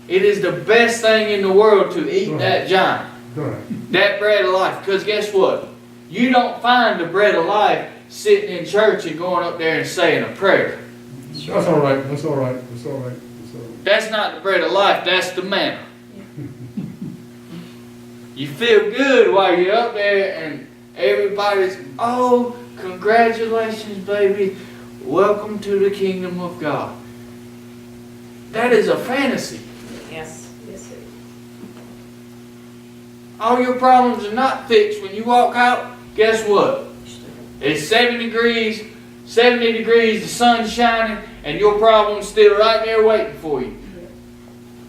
It is the best thing in the world to eat that giant. Go ahead. That bread of life. Because guess what? You don't find the bread of life sitting in church and going up there and saying a prayer. That's all right. That's all right. That's all right. That's all right. That's not the bread of life. That's the manna. You feel good while you're up there and everybody's, oh, congratulations, baby. Welcome to the kingdom of God. That is a fantasy. Yes, yes, sir. All your problems are not fixed when you walk out. Guess what? It's 70 degrees, the sun's shining, and your problem's still right there waiting for you.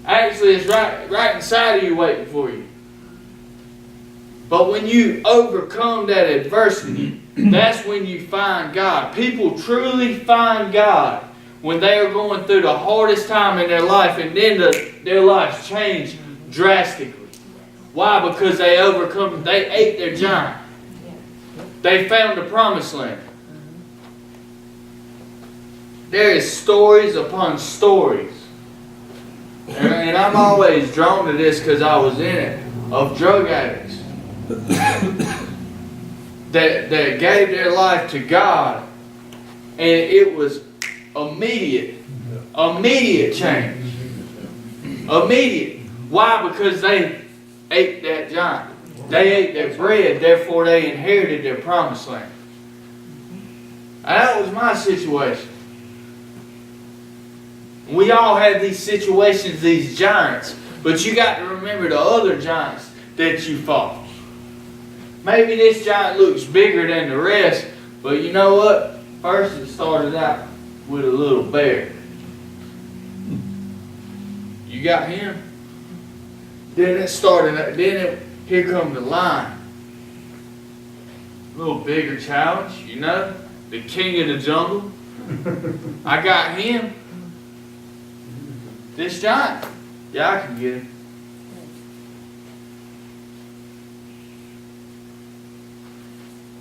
Actually, it's right inside of you waiting for you. But when you overcome that adversity, that's when you find God. People truly find God when they are going through the hardest time in their life, and then their lives change drastically. Why? Because they overcome, they ate their giant. They found the promised land. There is stories upon stories. And I'm always drawn to this because I was in it, of drug addicts that gave their life to God, and it was immediate change. Immediate. Why? Because they ate that giant. They ate their bread, therefore they inherited their promised land. And that was my situation. We all have these situations, these giants, but you got to remember the other giants that you fought. Maybe this giant looks bigger than the rest, but you know what? First it started out with a little bear. You got him? Then here come the lion. A little bigger challenge, you know? The king of the jungle. I got him. This giant. Yeah, I can get him.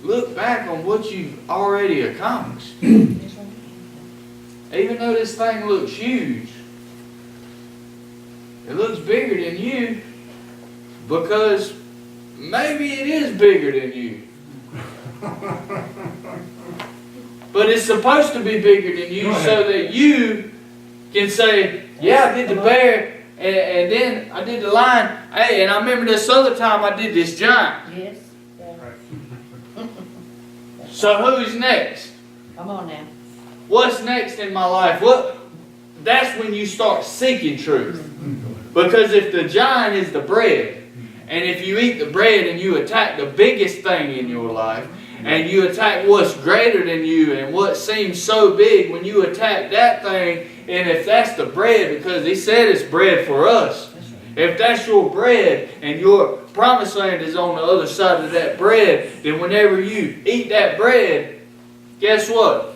Look back on what you've already accomplished. Even though this thing looks huge, it looks bigger than you because maybe it is bigger than you. But it's supposed to be bigger than you so that you can say, yeah, I did the bear, and then I did the lion. Hey, and I remember this other time I did this giant. Yes. So who's next? Come on now. What's next in my life? That's when you start seeking truth. Because if the giant is the bread, and if you eat the bread and you attack the biggest thing in your life, and you attack what's greater than you and what seems so big, when you attack that thing, and if that's the bread, because he said it's bread for us. If that's your bread and your promised land is on the other side of that bread, then whenever you eat that bread, guess what?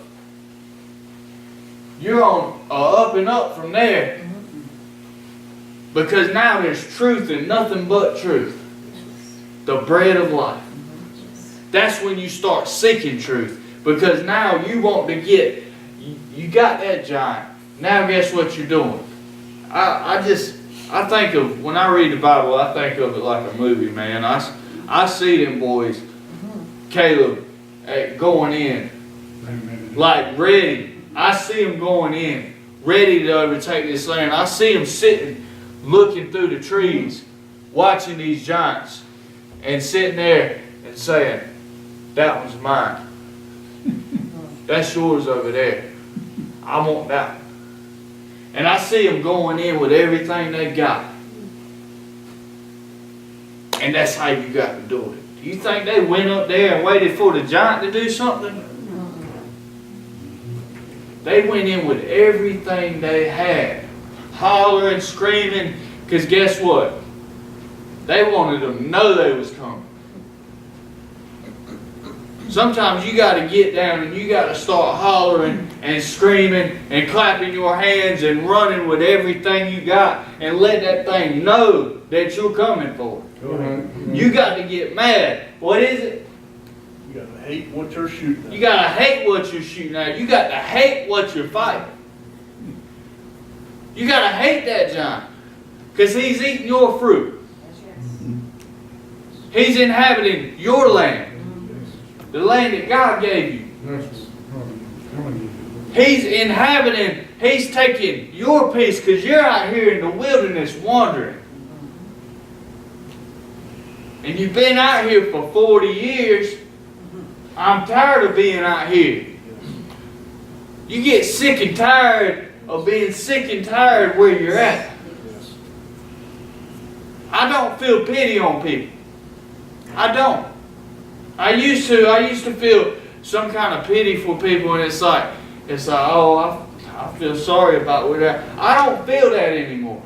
You're on up and up from there. Because now there's truth and nothing but truth. The bread of life. That's when you start seeking truth. Because now you want to get, you got that giant. Now guess what you're doing? I think of, when I read the Bible, I think of it like a movie, man. I see them boys, Caleb, going in, like ready. I see them going in, ready to overtake this land. I see them sitting, looking through the trees, watching these giants, and sitting there and saying, that one's mine. That's yours over there. I want that one. And I see them going in with everything they got. And that's how you got to do it. Do you think they went up there and waited for the giant to do something? They went in with everything they had. Hollering, screaming. Because guess what? They wanted them to know they was coming. Sometimes you got to get down and you got to start hollering and screaming and clapping your hands and running with everything you got and let that thing know that you're coming for it. You got to get mad. What is it? You gotta hate what you're shooting at. You got to hate what you're shooting at. You got to hate what you're fighting. You got to hate that giant because he's eating your fruit. He's inhabiting your land. The land that God gave you. He's inhabiting, he's taking your peace because you're out here in the wilderness wandering. And you've been out here for 40 years. I'm tired of being out here. You get sick and tired of being sick and tired where you're at. I don't feel pity on people. I don't. I used to feel some kind of pity for people, and it's like, oh, I feel sorry about where they're at. I don't feel that anymore.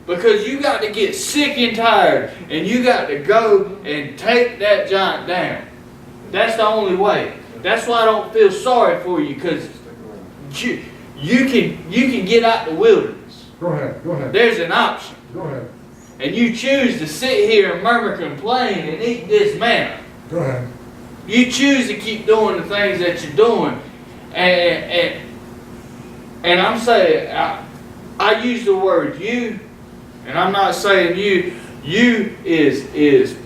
Because you got to get sick and tired, and you got to go and take that giant down. That's the only way. That's why I don't feel sorry for you, because you can get out the wilderness. Go ahead, go ahead, There's an option. go ahead, And you choose to sit here and murmur, complain, and eat this manna. go ahead. You choose to keep doing the things that you're doing. And I'm saying, I use the word you, and I'm not saying you. You is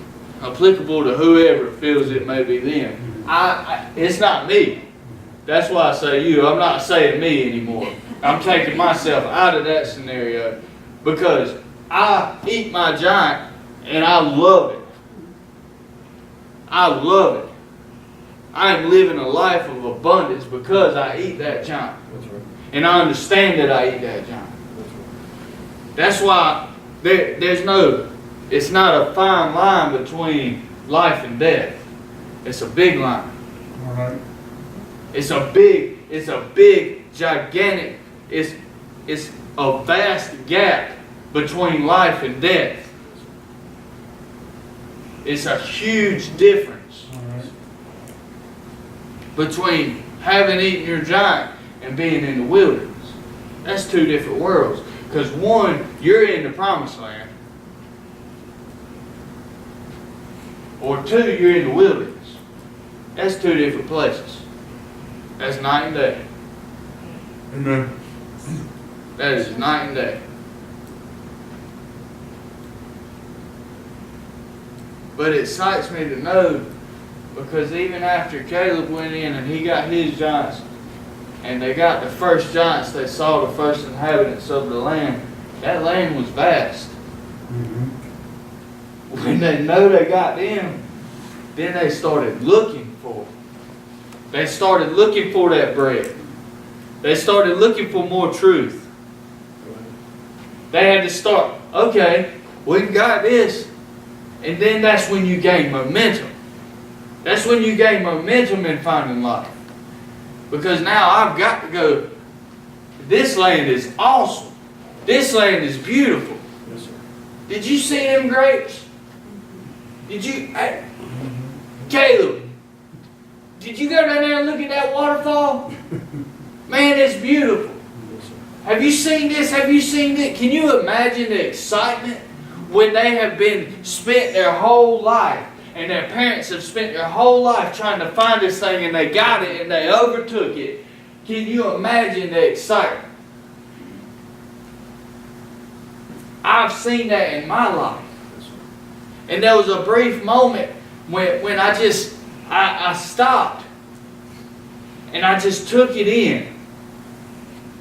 applicable to whoever feels it may be them. It's not me. That's why I say you. I'm not saying me anymore. I'm taking myself out of that scenario because I eat my giant and I love it. I love it. I am living a life of abundance because I eat that giant. And I understand that I eat that giant. That's why it's not a fine line between life and death. It's a big line. All right. It's a big, gigantic, it's a vast gap between life and death. It's a huge difference All right. between having eaten your giant and being in the wilderness. That's two different worlds. Because one, you're in the promised land. Or two, you're in the wilderness. That's two different places. That's night and day. Amen. That is night and day. But it excites me to know, because even after Caleb went in and he got his giants, and they got the first giants, they saw the first inhabitants of the land, that land was vast. Mm-hmm. When they know they got them, then they started looking for it. They started looking for that bread. They started looking for more truth. They had to start, okay, we got this. And then that's when you gain momentum. That's when you gain momentum in finding life. Because now I've got to go, this land is awesome. This land is beautiful. Yes, sir. Did you see them grapes? Did you, Caleb, did you go down there and look at that waterfall? Man, it's beautiful. Yes, sir. Have you seen this? Have you seen it? Can you imagine the excitement when they have been spent their whole life and their parents have spent their whole life trying to find this thing and they got it and they overtook it? Can you imagine the excitement? I've seen that in my life. Yes, sir. And there was a brief moment when I stopped and I just took it in.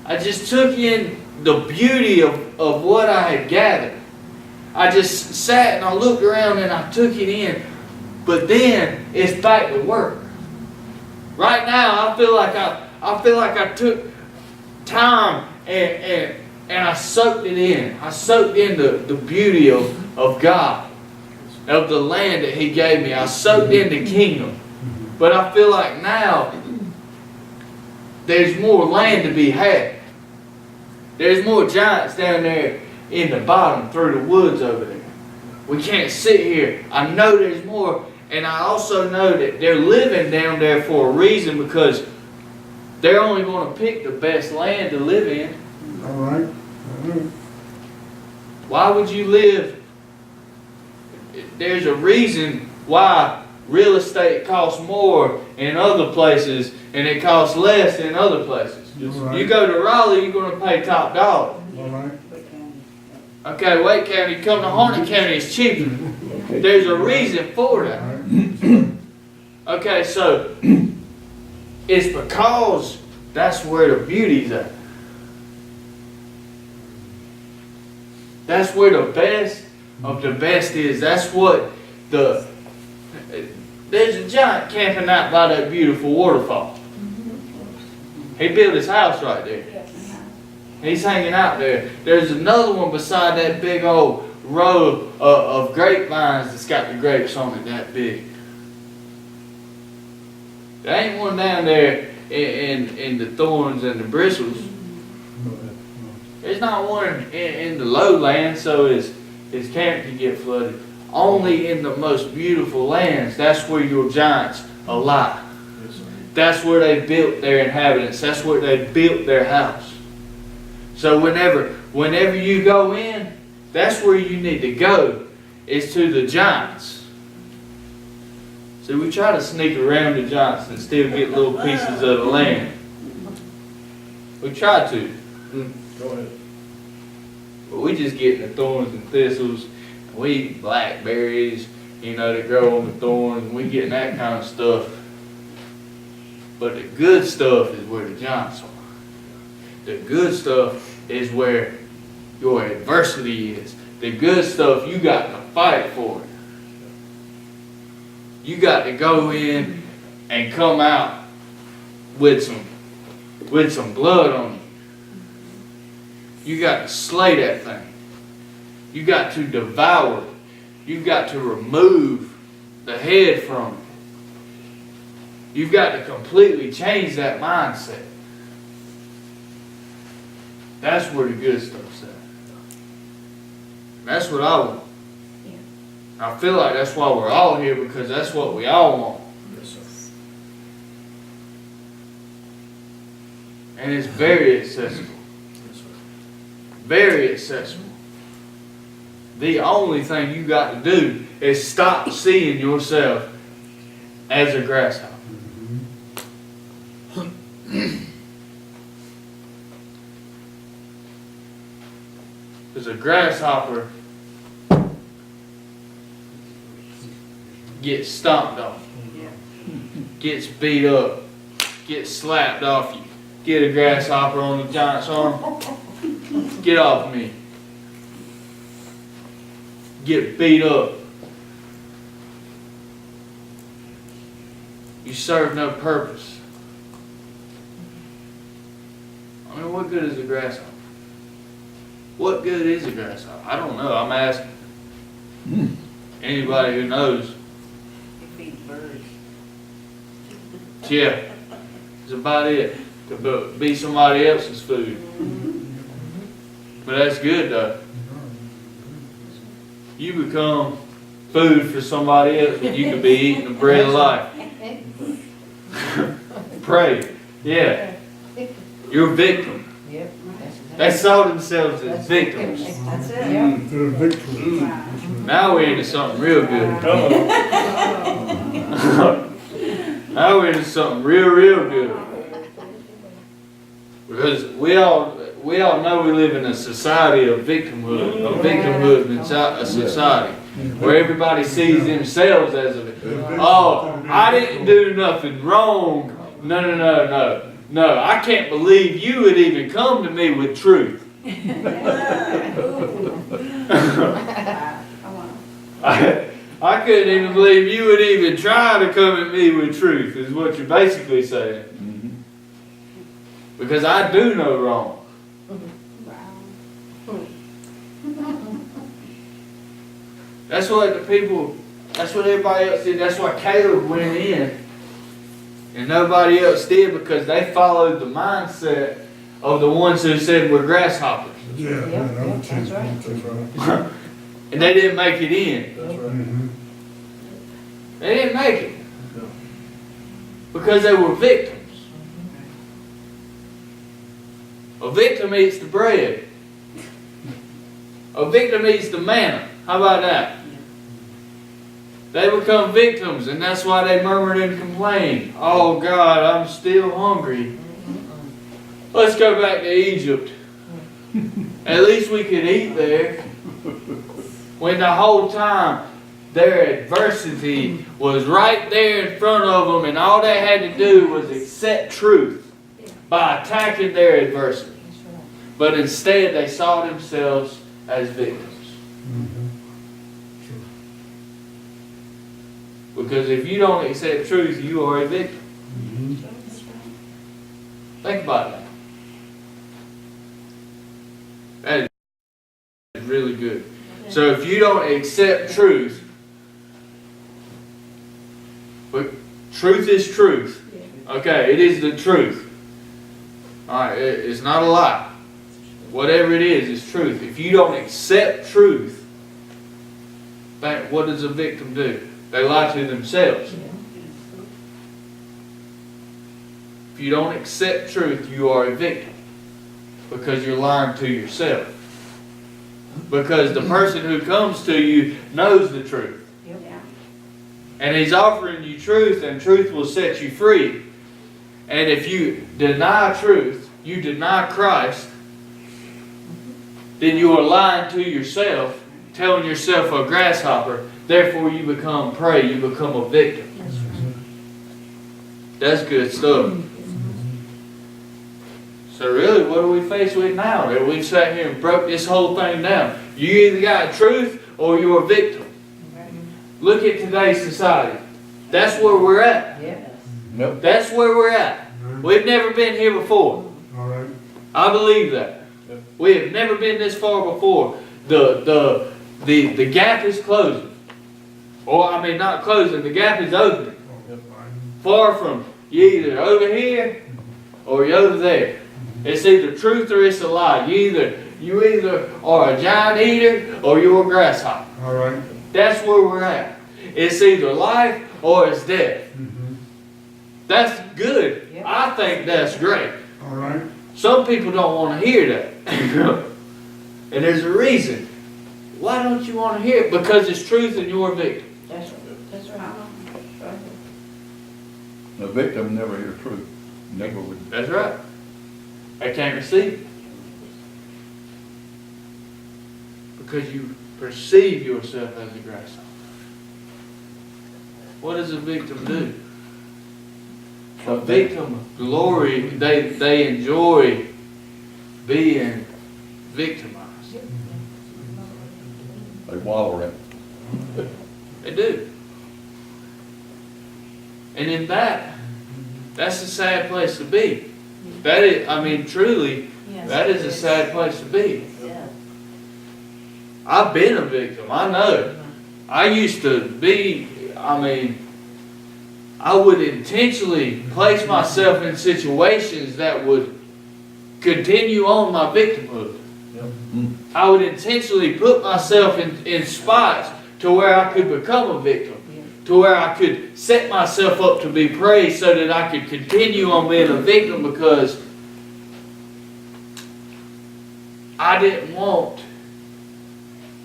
I just took in the beauty of what I had gathered. I just sat and I looked around and I took it in. But then it's back to work. Right now I feel like I took time and I soaked it in. I soaked in the beauty of God, of the land that He gave me. I soaked in the kingdom. But I feel like now there's more land to be had. There's more giants down there in the bottom through the woods over there. We can't sit here. I know there's more. And I also know that they're living down there for a reason, because they're only going to pick the best land to live in. All right. Why would you live? There's a reason why real estate costs more in other places and it costs less in other places. Right. You go to Raleigh, you're going to pay top dollar. All right. Okay, Wake County, come to Harnett County, it's cheaper. There's a reason for All that. right. Okay, so it's because that's where the beauty's at. That's where the best of the best is. That's what there's a giant camping out by that beautiful waterfall. He built his house right there. He's hanging out there. There's another one beside that big old row of grapevines that's got the grapes on it that big. There ain't one down there in the thorns and the bristles. Go ahead. There's not one in the lowlands, so his camp can get flooded. Only in the most beautiful lands, that's where your giants lie. Yes, sir. That's where they built their inhabitants. That's where they built their house. So whenever you go in, that's where you need to go, is to the giants. So we try to sneak around the giants and still get little pieces of the land. We try to. Go ahead. But we just get the thorns and thistles. We eat blackberries, that grow on the thorns. And we getting that kind of stuff. But the good stuff is where the giants are. The good stuff is where your adversity is. The good stuff, you got to fight for it. You got to go in and come out with some blood on you. You got to slay that thing. You got to devour it. You got to remove the head from it. You've got to completely change that mindset. That's where the good stuff's at. That's what I want. Yeah. I feel like that's why we're all here, because that's what we all want. Yes, sir. And it's very accessible. Yes, sir. Very accessible. The only thing you got to do is stop seeing yourself as a grasshopper. Because a grasshopper gets stomped on, gets beat up, gets slapped off you. Get a grasshopper on the giant's arm. Get off me. Get beat up. You serve no purpose. I mean, what good is a grasshopper? What good is a grasshopper? I don't know. I'm asking anybody who knows. It feeds birds. Yeah, that's about it. To be somebody else's food. But that's good though. You become food for somebody else, but you could be eating the bread of life. Pray. Yeah. You're a victim. Yep. They saw themselves as victims. That's it. They're victory. Now we're into something real good. Now we're into something real good. Because we all know we live in a society of victimhood, a victimhood a society where everybody sees themselves as a victim. Oh, I didn't do nothing wrong. No, I can't believe you would even come to me with truth. I couldn't even believe you would even try to come at me with truth, is what you're basically saying. Because I do no wrong. That's what everybody else did. That's why Caleb went in and nobody else did, because they followed the mindset of the ones who said we're grasshoppers. Yeah, That's right. That's right. And they didn't make it in. That's right. Mhm. They didn't make it. No. Because they were victims. A victim eats the bread. A victim eats the manna. How about that? They become victims, and that's why they murmured and complained. Oh God, I'm still hungry. Let's go back to Egypt. At least we could eat there. When the whole time their adversity was right there in front of them, and all they had to do was accept truth by attacking their adversity. But instead they saw themselves as victims. Because if you don't accept truth, you are a victim. Think about that. That is really good. So if you don't accept truth, but truth is truth. Okay, it is the truth. Alright, it's not a lie. Whatever it is, it's truth. If you don't accept truth, what does a victim do? They lie to themselves. If you don't accept truth, you are a victim. Because you're lying to yourself. Because the person who comes to you knows the truth. And he's offering you truth, and truth will set you free. And if you deny truth, you deny Christ, then you are lying to yourself, telling yourself a grasshopper, therefore you become prey, you become a victim. That's good stuff. So really, what are we faced with now? That we've sat here and broke this whole thing down. You either got truth or you're a victim. Look at today's society. That's where we're at. Nope. That's where we're at. We've never been here before. All right. I believe that. We have never been this far before. The gap is closing. Or I mean not closing, the gap is opening. Far from you either over here or you're over there. It's either truth or it's a lie. You either are a giant eater or you're a grasshopper. All right. That's where we're at. It's either life or it's death. That's good. Yep. I think that's great. All right. Some people don't want to hear that. And there's a reason. Why don't you want to hear it? Because it's truth and you're a victim. That's right. The victim never hear truth. Never would. That's right. They can't receive it. Because you perceive yourself as a grasshopper. What does a victim do? A victim glory, they enjoy being victimized. They wallow in it. They do. And in that's a sad place to be. That is, I mean, truly, that is a sad place to be. I've been a victim, I know. I used to be, I would intentionally place myself in situations that would continue on my victimhood. I would intentionally put myself in spots to where I could become a victim. To where I could set myself up to be prey so that I could continue on being a victim because I didn't want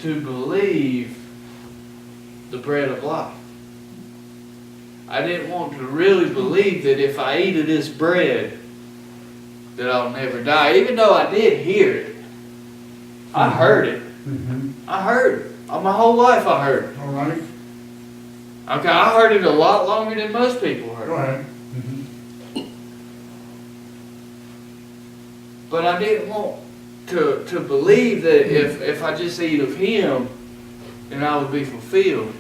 to believe the bread of life. I didn't want to really believe that if I eat of this bread that I'll never die. Even though I did hear it. I heard it. I heard it. My whole life I heard it. All right. Okay, I heard it a lot longer than most people heard Go it. ahead. But I didn't want to believe that if I just eat of Him, then I would be fulfilled.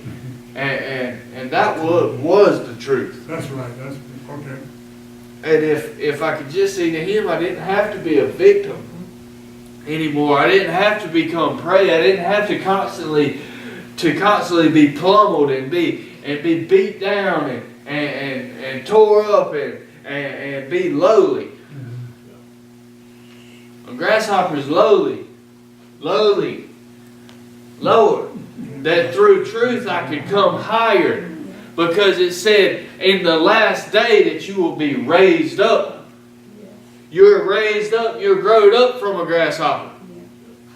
And that was the truth. That's right. That's okay. And if I could just eat of Him, I didn't have to be a victim anymore. I didn't have to become prey. I didn't have to constantly be pummeled and be beat down and tore up and be lowly. A grasshopper is lowly, lower. That through truth I could come higher. Because it said in the last day that you will be raised up. You're raised up, you're growed up from a grasshopper.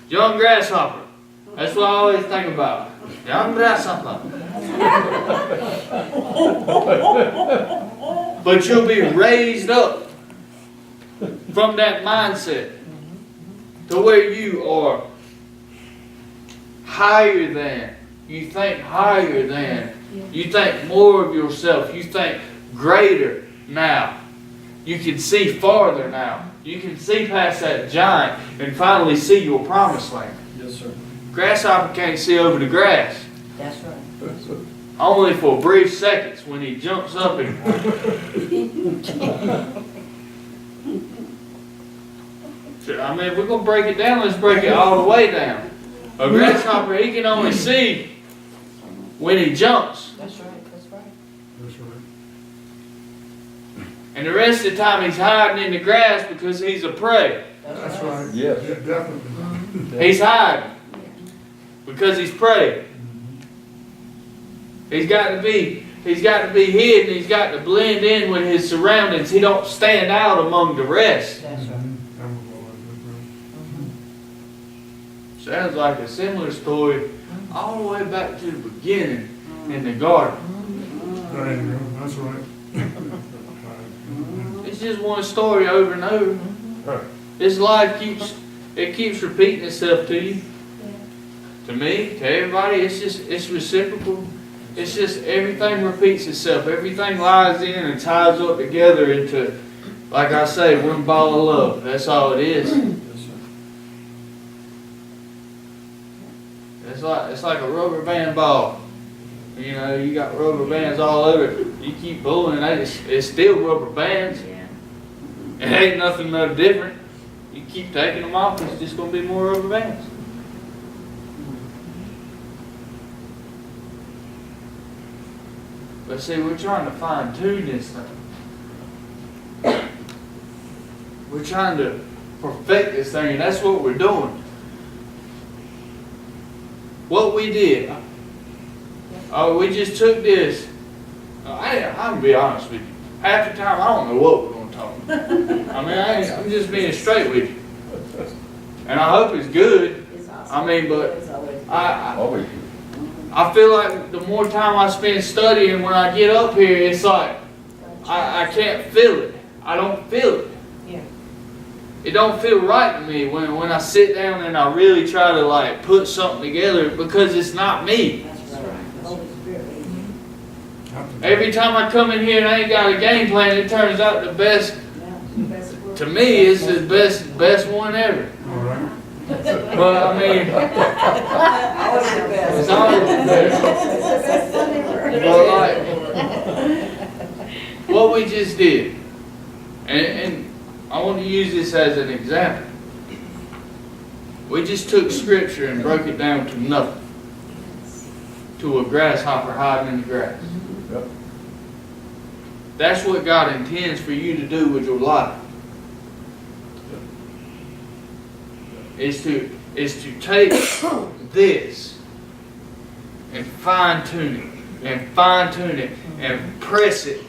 Young grasshopper. That's what I always think about. Young grasshopper. But you'll be raised up from that mindset to where you are higher than. You think higher than. You think more of yourself. You think greater now. You can see farther now. You can see past that giant and finally see your promised land. Yes, sir. Grasshopper can't see over the grass. That's right. Only for brief seconds when he jumps up and... I mean, if we're going to break it down, let's break it all the way down. A grasshopper, he can only see when he jumps. That's right. That's right. That's right. And the rest of the time he's hiding in the grass because he's a prey. That's right. Yes. Yeah, definitely. He's hiding because he's prey. He's got to be hidden. He's got to blend in with his surroundings. He don't stand out among the rest. That's right. Sounds like a similar story all the way back to the beginning in the garden. There you go, that's right. It's just one story over and over. This life keeps repeating itself to you. To me, to everybody, it's reciprocal. It's just everything repeats itself. Everything lies in and ties up together into, like I say, one ball of love. That's all it is. It's like a rubber band ball. You know, you got rubber bands all over it. You keep pulling, and it's still rubber bands. It ain't nothing no different. You keep taking them off, it's just going to be more rubber bands. But see, we're trying to fine tune this thing. We're trying to perfect this thing, and that's what we're doing. What we did, we just took this. I'm going to be honest with you. Half the time, I don't know what we're going to talk about. I mean, I'm just being straight with you. And I hope it's good. It's awesome. I mean, but It's always good. Always. I feel like the more time I spend studying, when I get up here, it's like I can't feel it. I don't feel it. Yeah. It don't feel right to me when I sit down and I really try to like put something together because it's not me. That's right. The Holy Spirit. Every time I come in here and I ain't got a game plan, it turns out the best. Yeah. The best work. To me, it's the best one ever. All right. But I mean, Always the best. it's always the best. It's the best one ever. But like, what we just did, and I want to use this as an example. We just took scripture and broke it down to nothing. To a grasshopper hiding in the grass. Yep. That's what God intends for you to do with your life. Is to take this and fine tune it and press it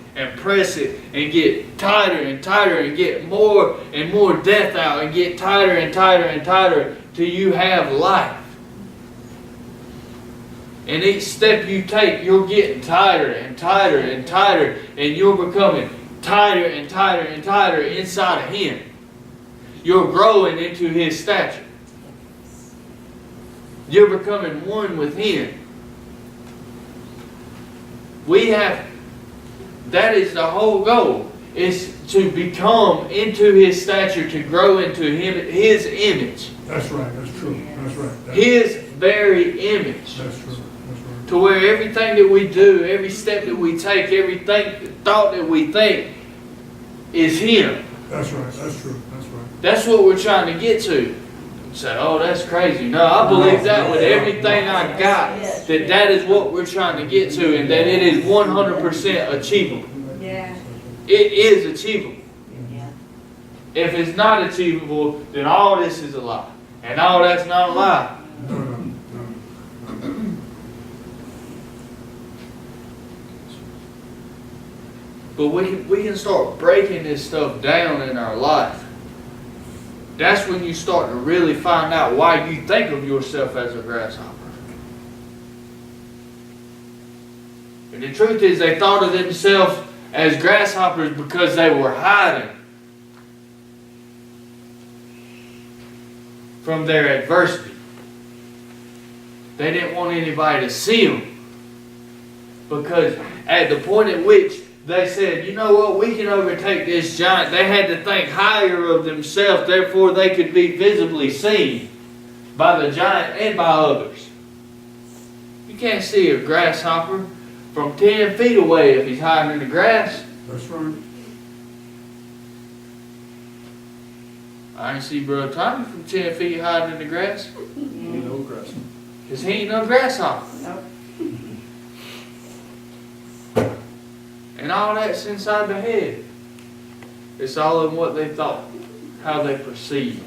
and get tighter and tighter and get more and more depth out and get tighter and tighter and tighter till you have life. And each step you take, you're getting tighter and tighter and tighter, and you're becoming tighter and tighter and tighter inside of Him. You're growing into His stature. You're becoming one with Him. That is the whole goal, is to become into His stature, to grow into His image. That's right, that's true, that's right. His very image. That's true, that's right. To where everything that we do, every step that we take, every thought that we think is Him. That's right, that's true, that's right. That's what we're trying to get to. Say, oh, that's crazy. No, I believe that with everything I got, that is what we're trying to get to, and that it is 100% achievable. Yeah. It is achievable. Yeah. If it's not achievable, then all this is a lie. And all that's not a lie. No, no, no. But we can start breaking this stuff down in our life. That's when you start to really find out why you think of yourself as a grasshopper. And the truth is, they thought of themselves as grasshoppers because they were hiding from their adversity. They didn't want anybody to see them. Because at the point at which they said, you know what, we can overtake this giant. They had to think higher of themselves, therefore they could be visibly seen by the giant and by others. You can't see a grasshopper from 10 feet away if he's hiding in the grass. That's right. I ain't see Brother Tommy from 10 feet hiding in the grass. Ain't no grass. Because he ain't no grasshopper. Nope. And all that's inside the head. It's all in what they thought, how they perceived.